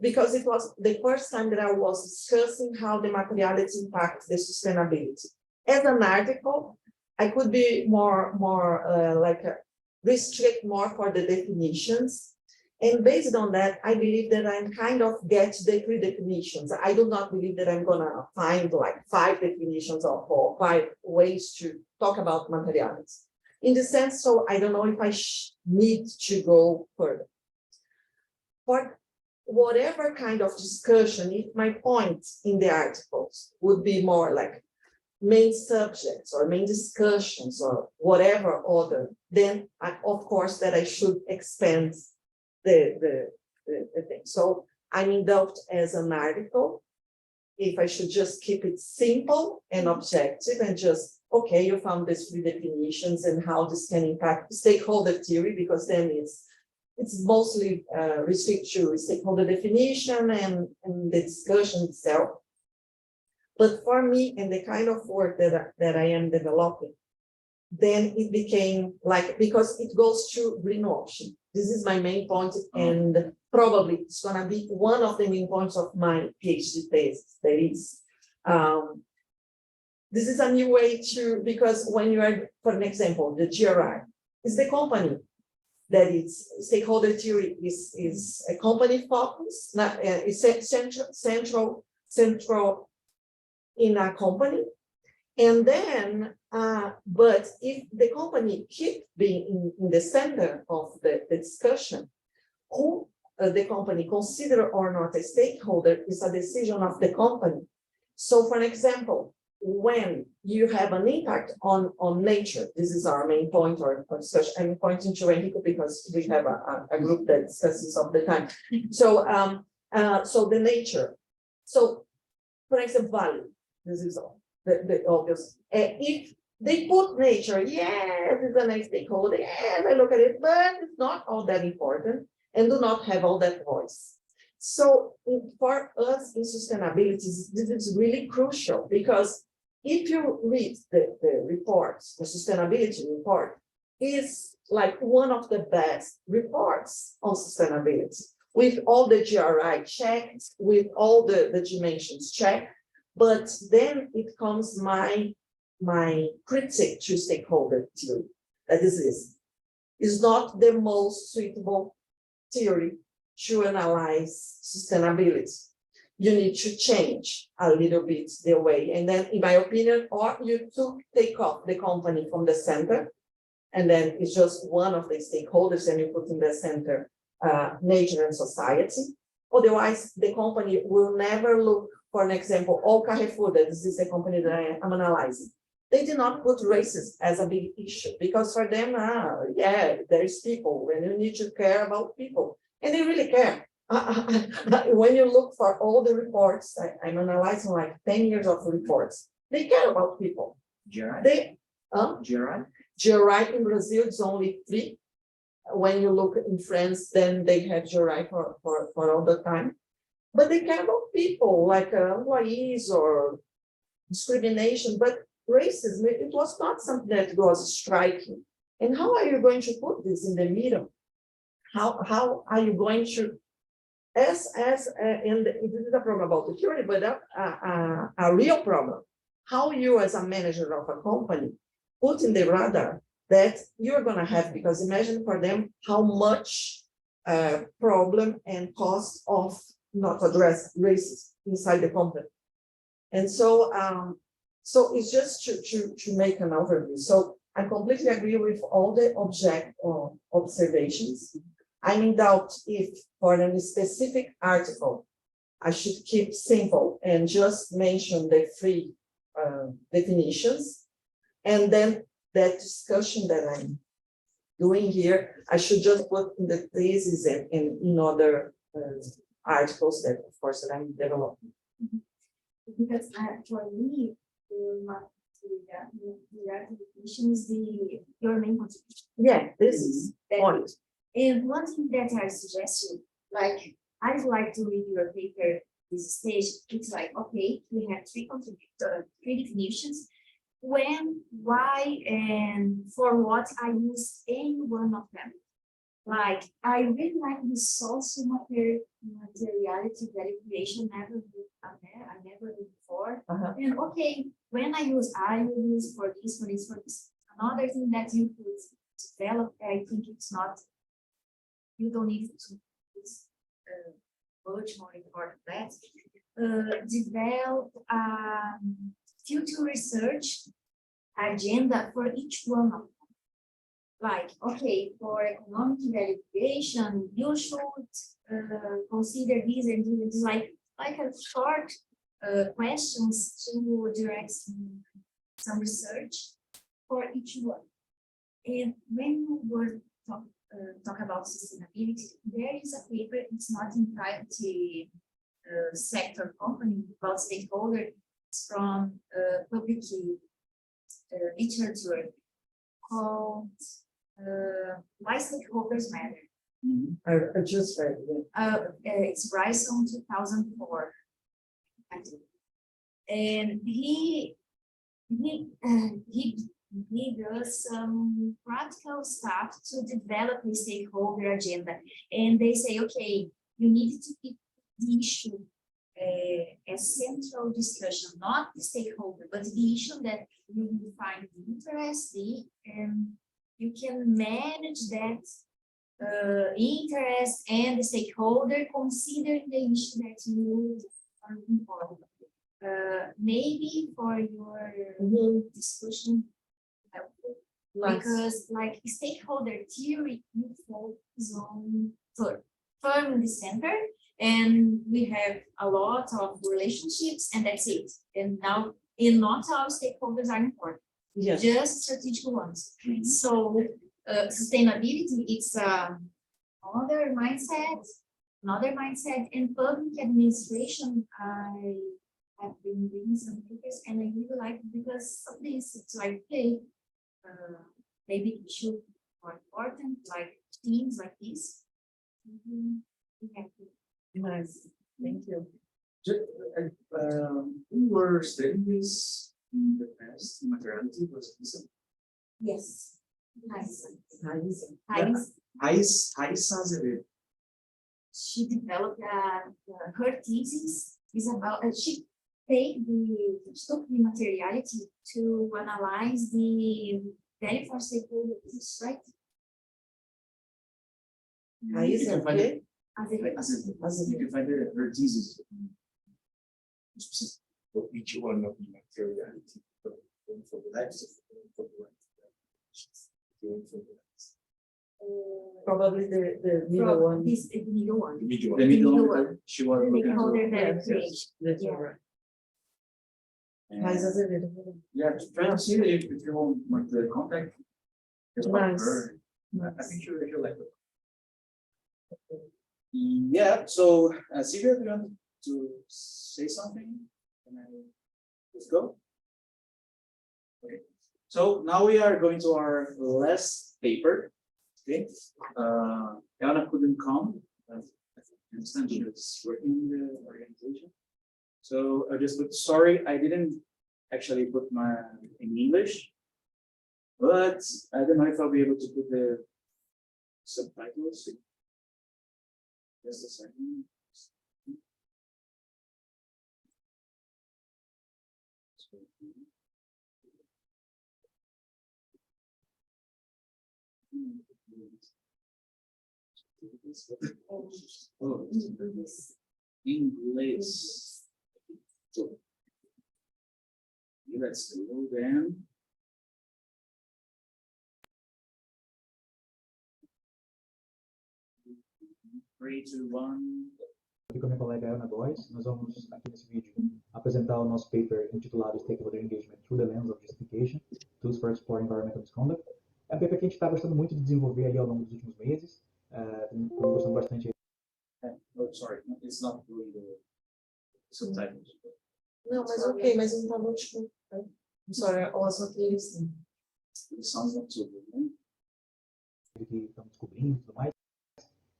because it was the first time that I was discussing how the materiality impacts the sustainability. As an article, I could be more restrict more for the definitions. And based on that, I believe that I'm kind of get the 3 definitions. I do not believe that I'm gonna find like 5 definitions or 5 ways to talk about materiality. In the sense, so I don't know if I need to go further. For whatever kind of discussion, if my point in the articles would be more like main subjects or main discussions or whatever other, then of course that I should expand the thing. So I'm in doubt as an article, if I should just keep it simple and objective and just, okay, you found these 3 definitions and how this can impact stakeholder theory, because then it's mostly restricted to stakeholder definition and the discussion itself. But for me, and the kind of work that I am developing, then it became like, because it goes to greenwashing. This is my main point, and probably it's gonna be one of the main points of my PhD thesis. That is, this is a new way to, because when you are, for an example, the GRI is the company that it's stakeholder theory is a company focus, not it's central in a company. And then, but if the company keep being in the center of the discussion, who the company consider or not a stakeholder is a decision of the company. So for an example, when you have an impact on nature, this is our main point or discussion. I'm pointing to Enrico because we have a group that discusses all the time. So, so the nature. So, for example, value. This is all the obvious. If they put nature, yes, it's a nice stakeholder. Yes, I look at it, but it's not all that important and do not have all that voice. So for us in sustainability, this is really crucial, because if you read the reports, the sustainability report is like one of the best reports on sustainability, with all the GRI checked, with all the dimensions checked. But then it comes my critique to stakeholder theory, that is not the most suitable theory to analyze sustainability. You need to change a little bit the way, and then, in my opinion, or you take off the company from the center, and then it's just one of the stakeholders, and you put in the center nature and society. Otherwise, the company will never look. For an example, all Carrefour, that this is a company that I am analyzing, they did not put races as a big issue, because for them, yeah, there's people, and you need to care about people, and they really care. When you look for all the reports, I'm analyzing like 10 years of reports, they care about people. GRI? They, GRI? GRI in Brazil, it's only 3. When you look in France, then they have GRI for all the time. But they care about people, like employees or discrimination, but racism, it was not something that was striking. And how are you going to put this in the middle? How are you going to, and it is a problem about security, but a real problem. How you as a manager of a company put in the radar that you're gonna have, because imagine for them how much problem and cost of not address racism inside the company. And so, so it's just to make an overview. So I completely agree with all the observations. I'm in doubt if for a specific article, I should keep simple and just mention the 3 definitions. And then that discussion that I'm doing here, I should just put in the thesis and in other articles that, of course, that I'm developing. Because for me, the definition is your main contribution. Yeah, this is point. And one thing that I suggest you, like, I'd like to read your paper this stage. It's like, okay, we have 3 definitions. When, why, and for what I use any one of them. Like, I really like this social materiality verification. I never did before. And okay, when I use, I will use for this, for this, for this. Another thing that you could develop, I think it's not, you don't need to use much more important that. Develop future research agenda for each one of them. Like, okay, for economic verification, you should consider these and these, like a short questions to direct some research for each one. And when we talk about sustainability, there is a paper, it's not in private sector company, about stakeholder, it's from public literature called Why Stakeholders Matter. I just read it. It's Bryson 2004. And he does some practical stuff to develop a stakeholder agenda. And they say, okay, you need to keep the issue a central discussion, not the stakeholder, but the issue that you will find interesting, and you can manage that interest and the stakeholder considering the issue that you are involved. Maybe for your discussion, because like stakeholder theory, you focus on firm in the center, and we have a lot of relationships, and that's it. And now, not all stakeholders are important. Yes. Just strategic ones. So sustainability, it's another mindset, and public administration. I have been reading some papers, and I really like it because of this. It's like, hey, maybe issues more important, like themes like this. We have to. Nice, thank you. We were studying this in the past, materiality was this. Yes. Nice. Raíssa. She developed her thesis is about she took the materiality to analyze the value for stakeholders, right? Raíssa, okay? You can find her thesis. For each one of the materiality, for the lives of Probably the middle one. This the middle one. The middle one, she was looking Stakeholder for. verification. That's Yeah. right. And- Mas Azevedo. Yeah, try to see if you want the contact. Just talk to Nice. her. I think she'll like it. Yeah, so Silvia, do you want to say something? Let's go. Okay. So now we are going to our last paper. Okay, Anna couldn't come. I understand she was working in the organization. So I just put sorry, I didn't actually put my in English, but I don't know if I'll be able to put the subtitles. Just a second. Oh, English. Let's go then. 3, 2, 1. Aqui com a minha colega Ana Góes, nós vamos aqui nesse vídeo apresentar o nosso paper intitulado Stakeholder Engagement Through the Lens of Justification, Tools for Exploring Environmental Misconduct. É um paper que a gente está gostando muito de desenvolver aí ao longo dos últimos meses. Estamos gostando bastante. Oh, sorry, it's not doing the subtitles. Não, mas ok, mas não tá bom, tipo. Sorry, also aqui, sim. It sounds not so good, né? Que estamos descobrindo e tudo mais.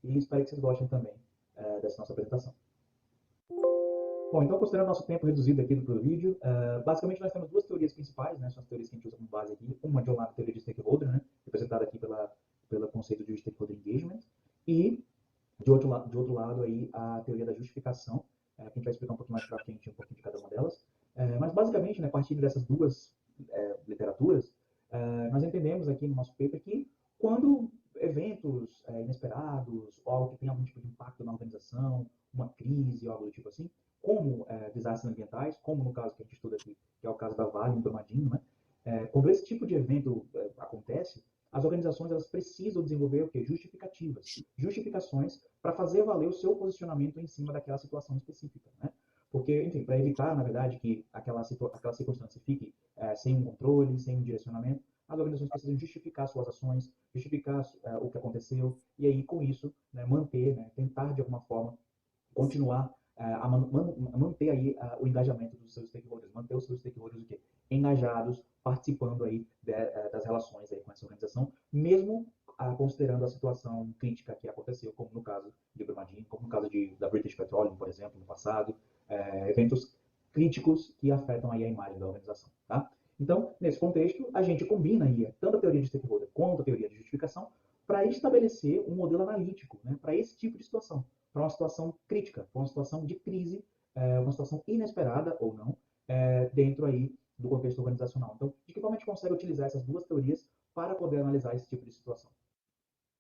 E espero que vocês gostem também dessa nossa apresentação. Bom, então, considerando nosso tempo reduzido aqui do vídeo, basicamente nós temos duas teorias principais, né? São as teorias que a gente usa como base aqui. Uma de um lado a teoria de stakeholder, né? Representada aqui pelo conceito de stakeholder engagement. E, de outro lado aí, a teoria da justificação, que a gente vai explicar um pouquinho mais para frente, um pouquinho de cada uma delas. Mas, basicamente, né, a partir dessas duas literaturas, nós entendemos aqui no nosso paper que quando eventos inesperados, ou algo que tem algum tipo de impacto na organização, uma crise, ou algo do tipo assim, como desastres ambientais, como no caso que a gente estuda aqui, que é o caso da Vale, em Brumadinho, né? Quando esse tipo de evento acontece, as organizações elas precisam desenvolver o quê? Justificações para fazer valer o seu posicionamento em cima daquela situação específica, né? Porque, enfim, para evitar, na verdade, que aquela circunstância fique sem um controle, sem um direcionamento, as organizações precisam justificar suas ações, justificar o que aconteceu, e aí, com isso, né, manter, né, tentar, de alguma forma, continuar a manter aí o engajamento dos seus stakeholders, manter os seus stakeholders o quê? Engajados, participando aí das relações aí com essa organização, mesmo considerando a situação crítica que aconteceu, como no caso de Brumadinho, como no caso da British Petroleum, por exemplo, no passado, eventos críticos que afetam aí a imagem da organização, tá? Então, nesse contexto, a gente combina aí tanto a teoria de stakeholder quanto a teoria de justificação para estabelecer um modelo analítico, né, para esse tipo de situação, para uma situação crítica, para uma situação de crise, uma situação inesperada ou não, dentro aí do contexto organizacional. Então, de que forma a gente consegue utilizar essas duas teorias para poder analisar esse tipo de situação?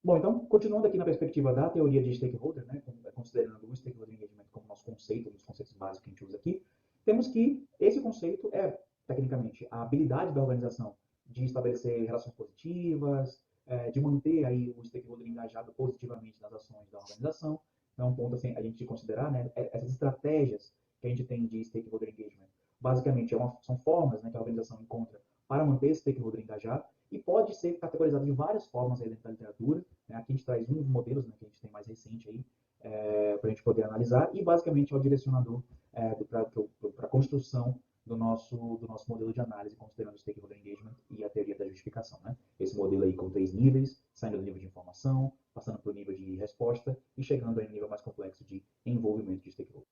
Bom, então, continuando aqui na perspectiva da teoria de stakeholder, né, considerando o stakeholder engagement como nosso conceito, um dos conceitos básicos que a gente usa aqui, temos que esse conceito é, tecnicamente, a habilidade da organização de estabelecer relações positivas, de manter aí o stakeholder engajado positivamente nas ações da organização. Então, um ponto assim, a gente considerar, né, essas estratégias que a gente tem de stakeholder engagement. Basicamente, são formas, né, que a organização encontra para manter esse stakeholder engajado e pode ser categorizado de várias formas aí dentro da literatura. Né? Aqui a gente traz um dos modelos, né, que a gente tem mais recente aí, para a gente poder analisar, e basicamente é o direcionador para a construção do nosso modelo de análise, considerando o stakeholder engagement e a teoria da justificação. Né? Esse modelo aí com 3 níveis, saindo do nível de informação, passando para o nível de resposta e chegando aí no nível mais complexo de envolvimento de stakeholder.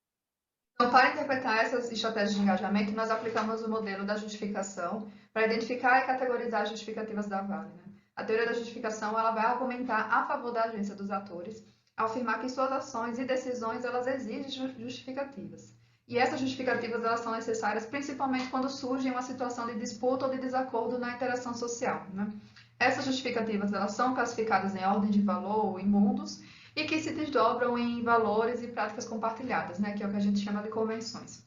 Então, para interpretar essas estratégias de engajamento, nós aplicamos o modelo da justificação para identificar e categorizar as justificativas da Vale. Né? A teoria da justificação ela vai argumentar a favor da agência dos atores, ao afirmar que suas ações e decisões elas exigem justificativas. E essas justificativas elas são necessárias principalmente quando surge uma situação de disputa ou de desacordo na interação social. Né? Essas justificativas elas são classificadas em ordem de valor ou em mundos e que se desdobram em valores e práticas compartilhadas, né? Que é o que a gente chama de convenções.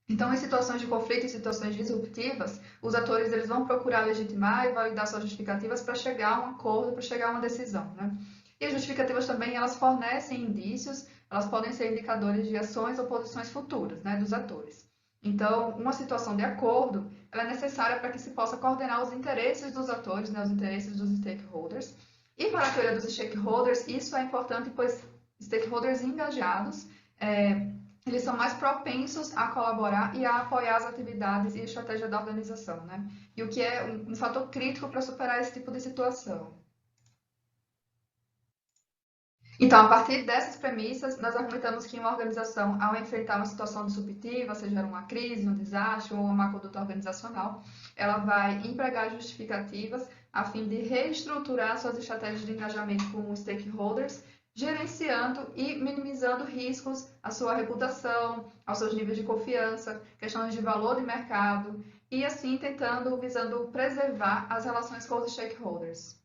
Então, em situações de conflito e situações disruptivas, os atores eles vão procurar legitimar e validar suas justificativas para chegar a um acordo, para chegar a uma decisão. Né? E as justificativas também elas fornecem indícios, elas podem ser indicadores de ações ou posições futuras, né, dos atores. Então, uma situação de acordo ela é necessária para que se possa coordenar os interesses dos atores, né, os interesses dos stakeholders. E para a teoria dos stakeholders, isso é importante, pois stakeholders engajados, eles são mais propensos a colaborar e a apoiar as atividades e a estratégia da organização, né? E o que é um fator crítico para superar esse tipo de situação. Então, a partir dessas premissas, nós argumentamos que uma organização, ao enfrentar uma situação disruptiva, seja uma crise, um desastre ou uma má conduta organizacional, ela vai empregar justificativas a fim de reestruturar suas estratégias de engajamento com os stakeholders, gerenciando e minimizando riscos à sua reputação, aos seus níveis de confiança, questões de valor de mercado, e assim visando preservar as relações com os stakeholders.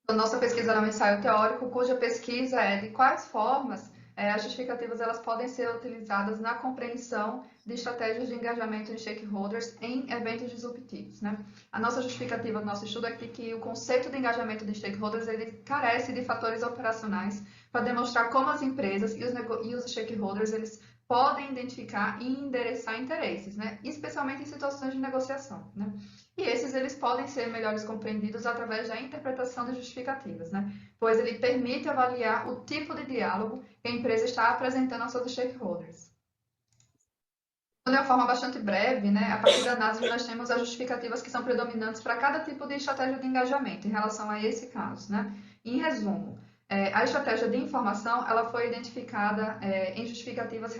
A nossa pesquisa é um ensaio teórico, cuja pesquisa é de quais formas as justificativas elas podem ser utilizadas na compreensão de estratégias de engajamento de stakeholders em eventos disruptivos, né? A nossa justificativa do nosso estudo é que o conceito de engajamento de stakeholders ele carece de fatores operacionais para demonstrar como as empresas e os stakeholders eles podem identificar e endereçar interesses, né? Especialmente em situações de negociação, né? E esses eles podem ser melhores compreendidos através da interpretação de justificativas, né? Pois ele permite avaliar o tipo de diálogo que a empresa está apresentando aos seus stakeholders. De uma forma bastante breve, né, a partir da análise nós temos as justificativas que são predominantes para cada tipo de estratégia de engajamento em relação a esse caso, né? Em resumo, a estratégia de informação ela foi identificada em justificativas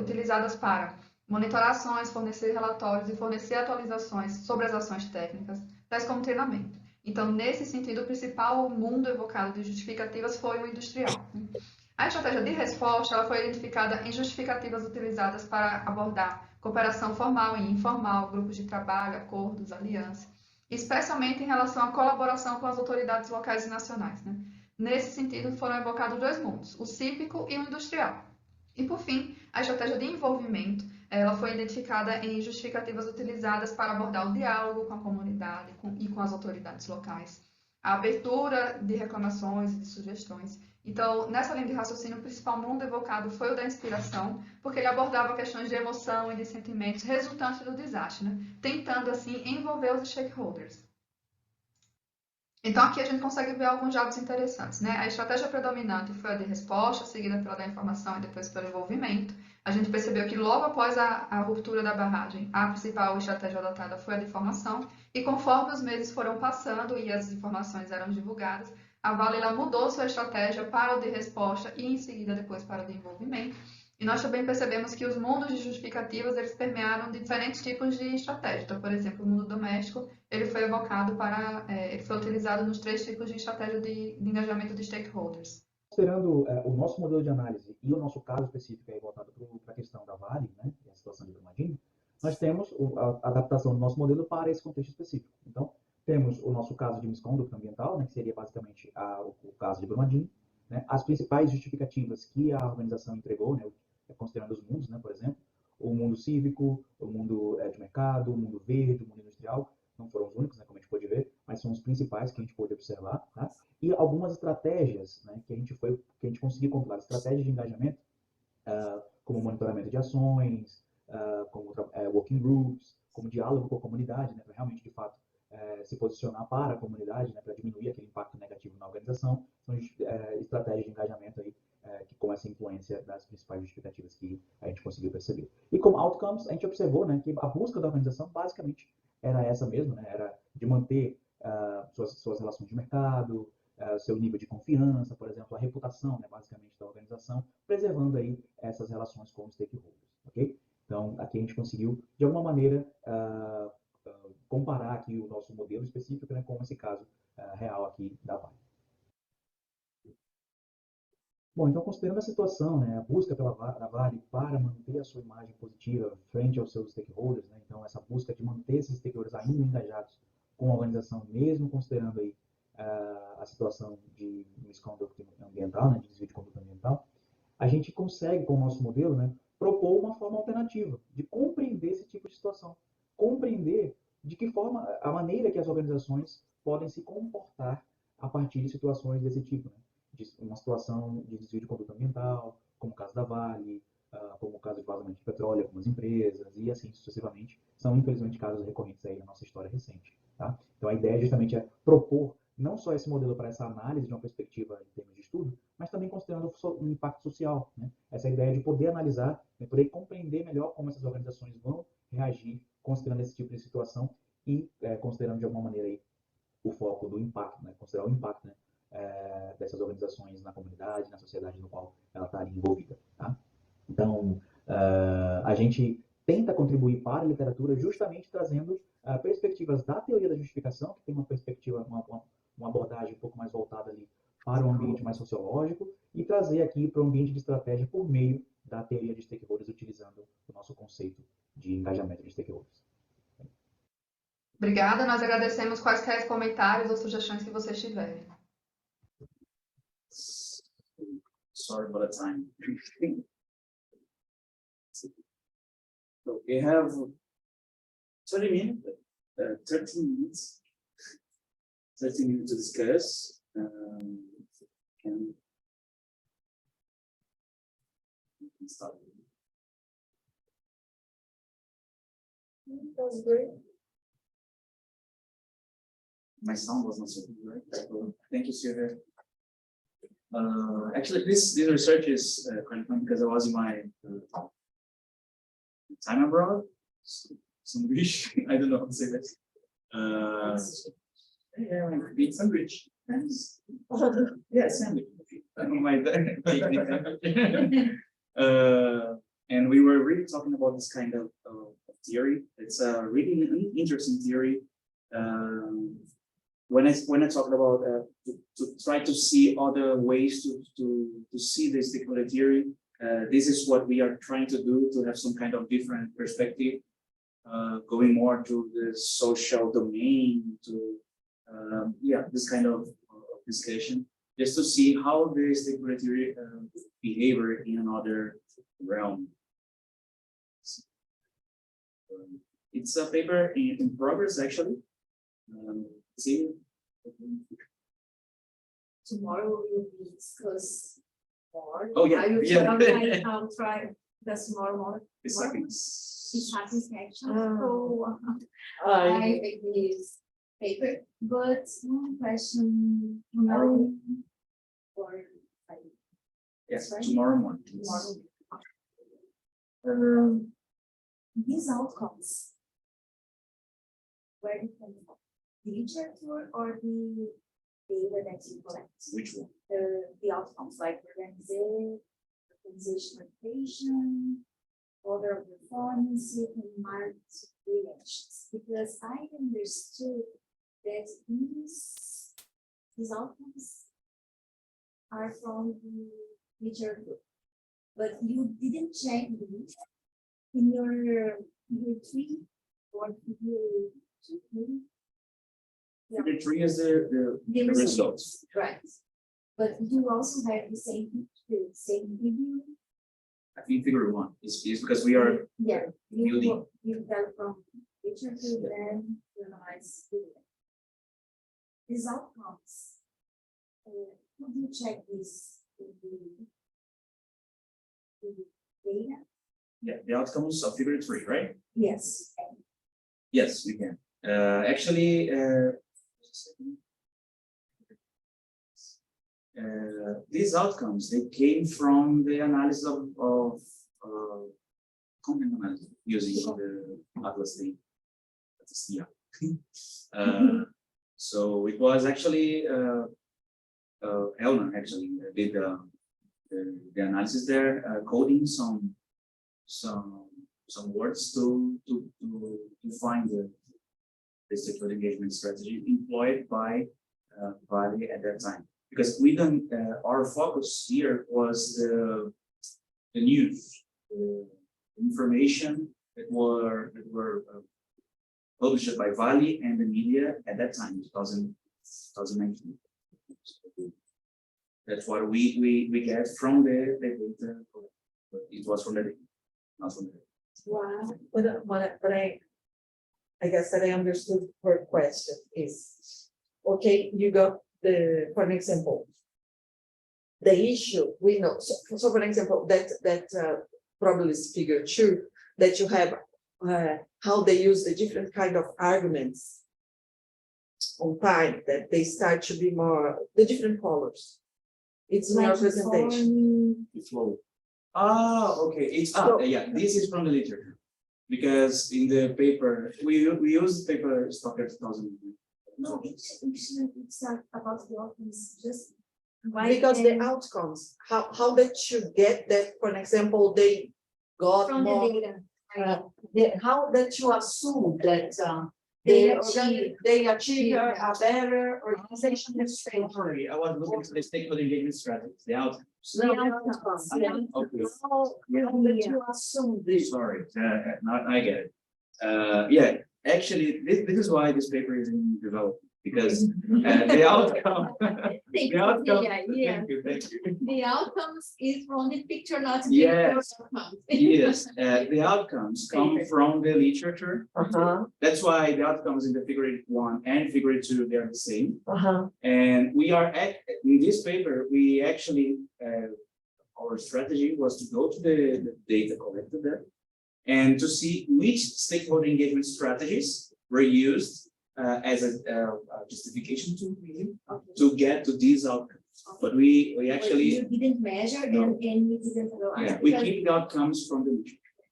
utilizadas para monitorar ações, fornecer relatórios e fornecer atualizações sobre as ações técnicas, tais como treinamento. Então, nesse sentido, o principal mundo evocado de justificativas foi o industrial. A estratégia de resposta ela foi identificada em justificativas utilizadas para abordar cooperação formal e informal, grupos de trabalho, acordos, alianças, especialmente em relação à colaboração com as autoridades locais e nacionais, né? Nesse sentido, foram evocados dois mundos, o cívico e o industrial. E, por fim, a estratégia de envolvimento ela foi identificada em justificativas utilizadas para abordar o diálogo com a comunidade e com as autoridades locais, a abertura de reclamações e de sugestões. Então, nessa linha de raciocínio, o principal mundo evocado foi o da inspiração, porque ele abordava questões de emoção e de sentimentos resultantes do desastre, né? Tentando, assim, envolver os stakeholders. Então, aqui a gente consegue ver alguns dados interessantes, né? A estratégia predominante foi a de resposta, seguida pela da informação e depois pelo envolvimento. A gente percebeu que logo após a ruptura da barragem, a principal estratégia adotada foi a de informação, e conforme os meses foram passando e as informações eram divulgadas, a Vale mudou sua estratégia para o de resposta e em seguida depois para o de envolvimento. E nós também percebemos que os mundos de justificativas eles permearam diferentes tipos de estratégia. Então, por exemplo, o mundo doméstico ele foi evocado ele foi utilizado nos 3 tipos de estratégia de engajamento de stakeholders. Considerando o nosso modelo de análise e o nosso caso específico aí voltado para a questão da Vale, né, e a situação de Brumadinho, nós temos a adaptação do nosso modelo para esse contexto específico. Então, temos o nosso caso de misconduct ambiental, né, que seria basicamente o caso de Brumadinho, né, as principais justificativas que a organização entregou, né, considerando os mundos, né, por exemplo, o mundo cívico, o mundo de mercado, o mundo verde, o mundo industrial, não foram os únicos, né, como a gente pôde ver, mas são os principais que a gente pôde observar, tá? E algumas estratégias, né, que a gente conseguiu controlar, estratégias de engajamento, como monitoramento de ações, como working groups, como diálogo com a comunidade, né, para realmente, de fato, se posicionar para a comunidade, né, para diminuir aquele impacto negativo na organização, são estratégias de engajamento aí, que com essa influência das principais justificativas que a gente conseguiu perceber. E como outcomes, a gente observou, né, que a busca da organização basicamente era essa mesmo, né, era de manter suas relações de mercado, seu nível de confiança, por exemplo, a reputação, né, basicamente, da organização, preservando aí essas relações com os stakeholders, ok? Então, aqui a gente conseguiu, de alguma maneira, comparar aqui o nosso modelo específico, né, com esse caso real aqui da Vale. Bom, então, considerando a situação, né, a busca da Vale para manter a sua imagem positiva frente aos seus stakeholders, né, então, essa busca de manter esses stakeholders ainda engajados com a organização, mesmo considerando aí a situação de misconduct ambiental, né, de desvio de conduta ambiental, a gente consegue, com o nosso modelo, né, propor uma forma alternativa de compreender esse tipo de situação, compreender de que forma, a maneira que as organizações podem se comportar a partir de situações desse tipo, né, de uma situação de desvio de conduta ambiental, como o caso da Vale, como o caso de vazamento de petróleo em algumas empresas, e assim sucessivamente, são infelizmente casos recorrentes aí na nossa história recente. Tá? Então a ideia justamente é propor não só esse modelo para essa análise de uma perspectiva em termos de estudo, mas também considerando o impacto social, né? Essa ideia de poder analisar, né, poder compreender melhor como essas organizações vão reagir, considerando esse tipo de situação e considerando de alguma maneira aí o foco do impacto, né? Considerar o impacto, né, dessas organizações na comunidade, na sociedade no qual ela está envolvida. Tá? Então, a gente tenta contribuir para a literatura justamente trazendo perspectivas da teoria da justificação, que tem uma perspectiva, uma abordagem um pouco mais voltada ali para um ambiente mais sociológico, e trazer aqui para o ambiente de estratégia por meio da teoria de stakeholders, utilizando o nosso conceito de engajamento de stakeholders. Obrigada, nós agradecemos quaisquer comentários ou sugestões que vocês tiverem. Sorry about the time. So we have 30 minutes, 30 minutes, 30 minutes to discuss. Can start. That was great. My sound was not so good, right? Thank you, Sylvia. Actually, this research is quite fun because I was in my time abroad. Some rich, I don't know how to say that. Yeah, it's some rich. Yeah, sandwich. And we were really talking about this kind of theory. It's a really interesting theory. When I talked about to try to see other ways to see the stakeholder theory, this is what we are trying to do, to have some kind of different perspective, going more to the social domain, to this kind of discussion, just to see how the stakeholder theory behavior in another realm. It's a paper in progress, actually. See. Tomorrow we will discuss more. Oh yeah, I'll try this tomorrow. It's Satisfaction. So I make this paper, but one question tomorrow or yes, right? tomorrow morning. Tomorrow. These outcomes, where do you come from? The literature or the data that you collect? Which one? The outcomes, like organizational education, other performance, and market reactions. Because I understood that these outcomes are from the literature, but you didn't check it in your 3 or your 2. Figure 3 is the results. Right. But you also have the same review. I think figure 1 is because we are building. You got from literature, then you analyze these outcomes. Could you check this in the data? Yeah, the outcomes of figure 3, right? Yes. Yes, we can. Actually, these outcomes, they came from the analysis of content analysis using the Atlas data. So it was actually Elna actually did the analysis there, coding some words to find the stakeholder engagement strategy employed by Vale at that time. Because we don't, our focus here was the news, the information that were published by Vale and the media at that time, 2019. That's what we get from the data. It was from the data, not from the data. Wow. But I guess that I understood her question is, okay, you got for an example, the issue we know. So for example, that probably is figure 2, that you have how they use the different kind of arguments on time, that they start to be more the different colors. It's in your Like presentation. The flow. Ah, okay, it's, yeah, this is from the literature. Because in the paper, we use paper Stocker 2000. No, it's not about the outcomes, just. Because the outcomes, how they should get that, for example, they got From the more, data. how that you assume that They they achieve a better organization. Sorry, I was looking to the stakeholder engagement strategies, the outcomes. The outcomes, yeah. Okay. How that you assume this. Sorry, not, I get it. Yeah, actually, this is why this paper is in development, because the outcome. Thank The outcome, yeah. thank you, thank you. The outcomes is from the picture, not the Yes. outcomes. Yes, the outcomes come from the literature. That's why the outcomes in the figure 1 and figure 2, they are the same. And we are in this paper, we actually, our strategy was to go to the data collected there and to see which stakeholder engagement strategies were used as a justification to get to these outcomes. But we actually, You didn't measure No. and you didn't realize. yeah, we because keep the outcomes from the literature.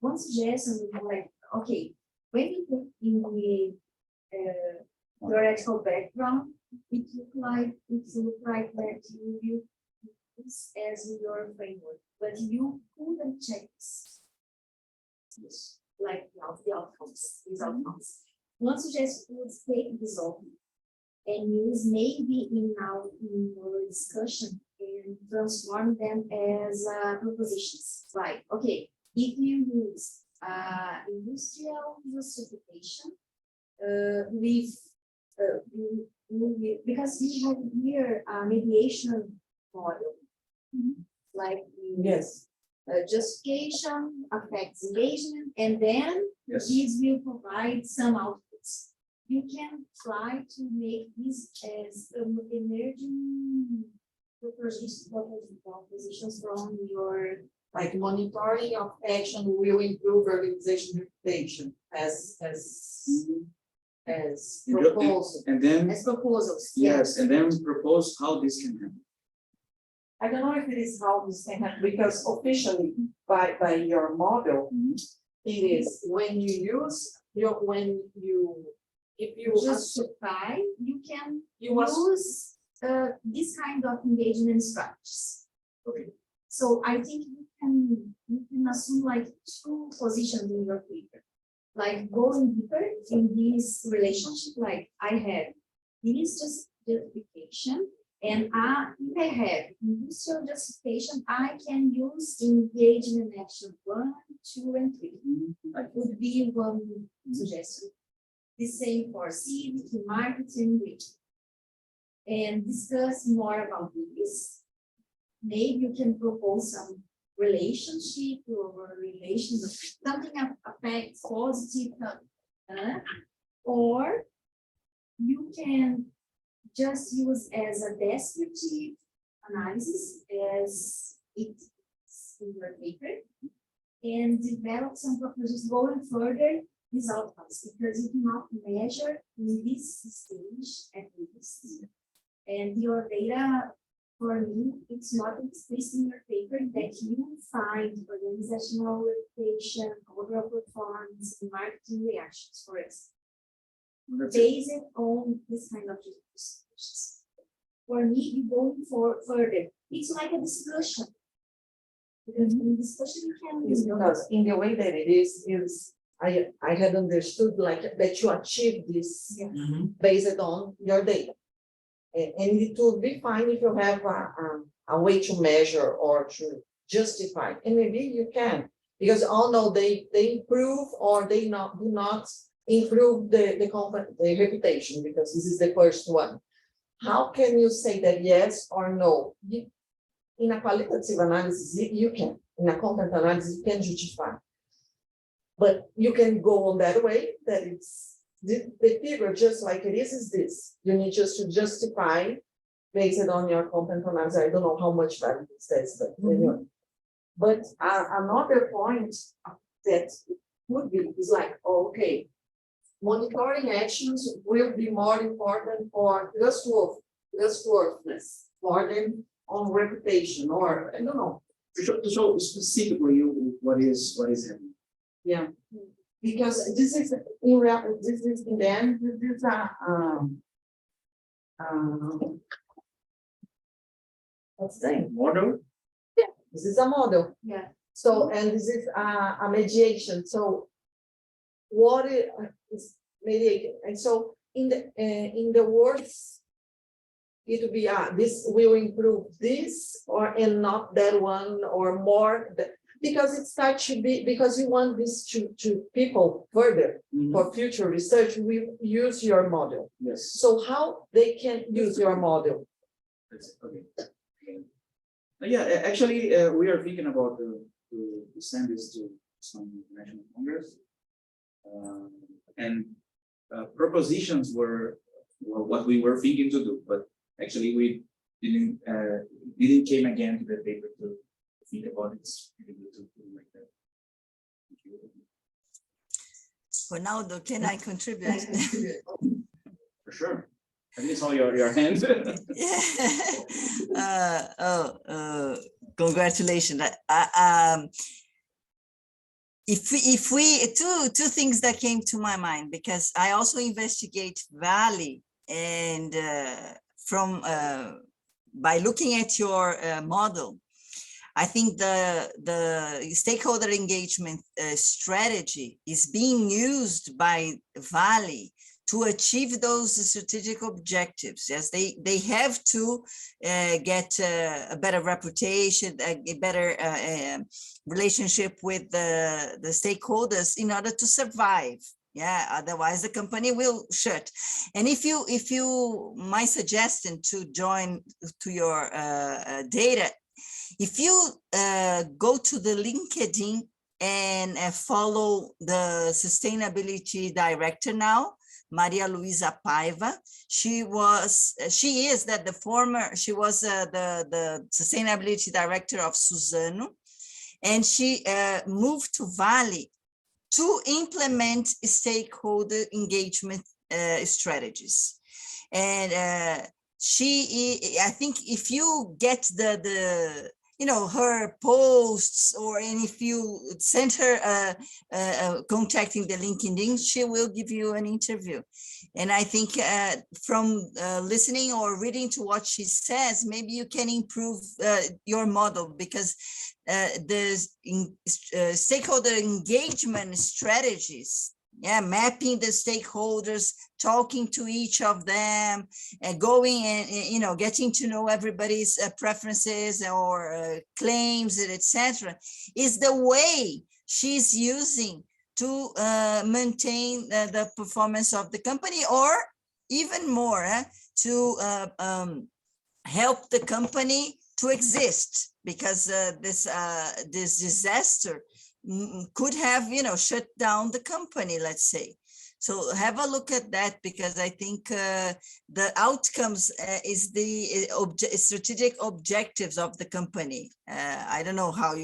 One suggestion would be like, okay, when you put in the theoretical background, it look like that you use this as your framework, but you couldn't check this. Yes. Like the outcomes, these outcomes. One suggestion would take this outcome and use maybe in your discussion and transform them as propositions. Like, okay, if you use industrial justification with because we have here a mediation model, like Yes. justification affects engagement, and then Yes. these will provide some outputs. You can try to make this as emerging propositions from your. Like monitoring of action will improve organization reputation as proposal. And then, As proposals. yes, and then propose how this can happen. I don't know if it is how this can happen, because officially by your model, it is when you use if you Justify, you can you must use this kind of engagement strategies. Okay. So I think you can assume like two positions in your paper. Like going deeper in this relationship, like I have this justification, and if I have industrial justification, I can use engagement action 1, 2, and 3. That would be one suggestion. The same for seed, marketing, and discuss more about this. Maybe you can propose some relationship or relations, something affects positive, or you can just use as a descriptive analysis as it is in your paper, and develop some proposals going further these outcomes, because you cannot measure in this stage at least, and your data. For me, it's not explicit in your paper that you find organizational reputation, overall performance, and marketing reactions, for example, based on this kind of discussions. For me, you go further. It's like a discussion. Because in discussion, you can. because in the way that it is I had understood like that you achieve this based on your data. And it would be fine if you have a way to measure or to justify, and maybe you can, because although they improve or they do not improve the reputation, because this is the first one. How can you say that yes or no? In a qualitative analysis, you can. In a content analysis, you can justify. But you can go on that way, that it's the figure, just like it is this. You need just to justify based on your content analysis. I don't know how much value it says, but anyway. But another point that would be is like, okay, monitoring actions will be more important for trustworthiness more than on reputation, or I don't know. To show specifically what is happening. Yeah, because this is in real, this is in the end, this is what's the name? Model? This is a model. Yeah. So, and this is a mediation, so what is mediating, and so in the words, it will be, this will improve this, or and not that one, or more, because it starts to be, because you want this to people further, for future research, we use your model. Yes. So how they can use your model? Okay. Yeah, actually, we are thinking about to send this to some international congress, and propositions were what we were thinking to do, but actually we didn't came again to the paper to think about it. Like that. Ronaldo, can I contribute? For sure. At least all your hands. Yeah. Congratulations. If we two things that came to my mind, because I also investigate Valley, and by looking at your model, I think the stakeholder engagement strategy is being used by Valley to achieve those strategic objectives. Yes, they have to get a better reputation, a better relationship with the stakeholders in order to survive. Yeah, otherwise the company will shut. And if you, my suggestion to join to your data, if you go to the LinkedIn and follow the sustainability director now, Maria Luisa Paiva, she was the sustainability director of Suzano, and she moved to Valley to implement stakeholder engagement strategies. And I think if you get her posts, and if you send her contacting the LinkedIn, she will give you an interview. And I think from listening or reading to what she says, maybe you can improve your model, because the stakeholder engagement strategies, mapping the stakeholders, talking to each of them, and going and getting to know everybody's preferences or claims, etc., is the way she's using to maintain the performance of the company, or even more, to help the company to exist, because this disaster could have shut down the company, let's say. So have a look at that, because I think the outcomes is the strategic objectives of the company. I don't know how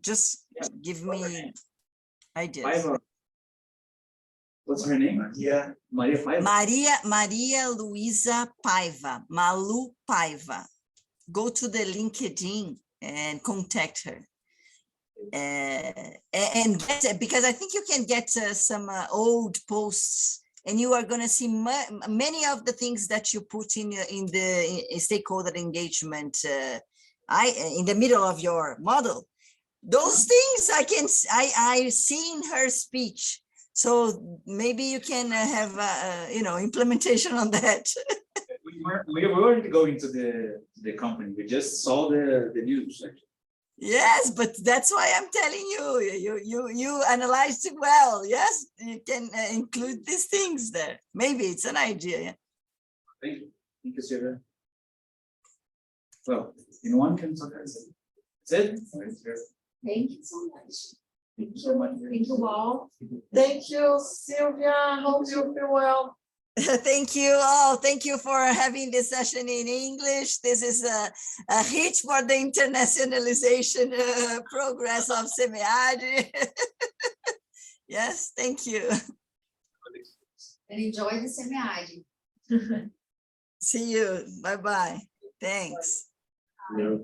just give me ideas. Paiva. What's her name? Yeah, Maria Paiva. Maria Luisa Paiva, Malu Paiva. Go to the LinkedIn and contact her. And get, because I think you can get some old posts, and you are going to see many of the things that you put in the stakeholder engagement in the middle of your model. Those things I see in her speech. So maybe you can have implementation on that. We weren't going to the company. We just saw the news. Actually. Yes, but that's why I'm telling you. You analyzed it well. Yes, you can include these things there. Maybe it's an idea. Yeah. Thank you. Thank you, Sarah. Well, anyone can talk. That's it. Thank you so much. Thank you so much. Thank you all. Thank you, Sylvia. Hope you feel well. Thank you all. Thank you for having this session in English. This is a hit for the internationalization progress of SEMEAD. Yes, thank you. And enjoy the SEMEAD. See you. Bye-bye. Thanks. No.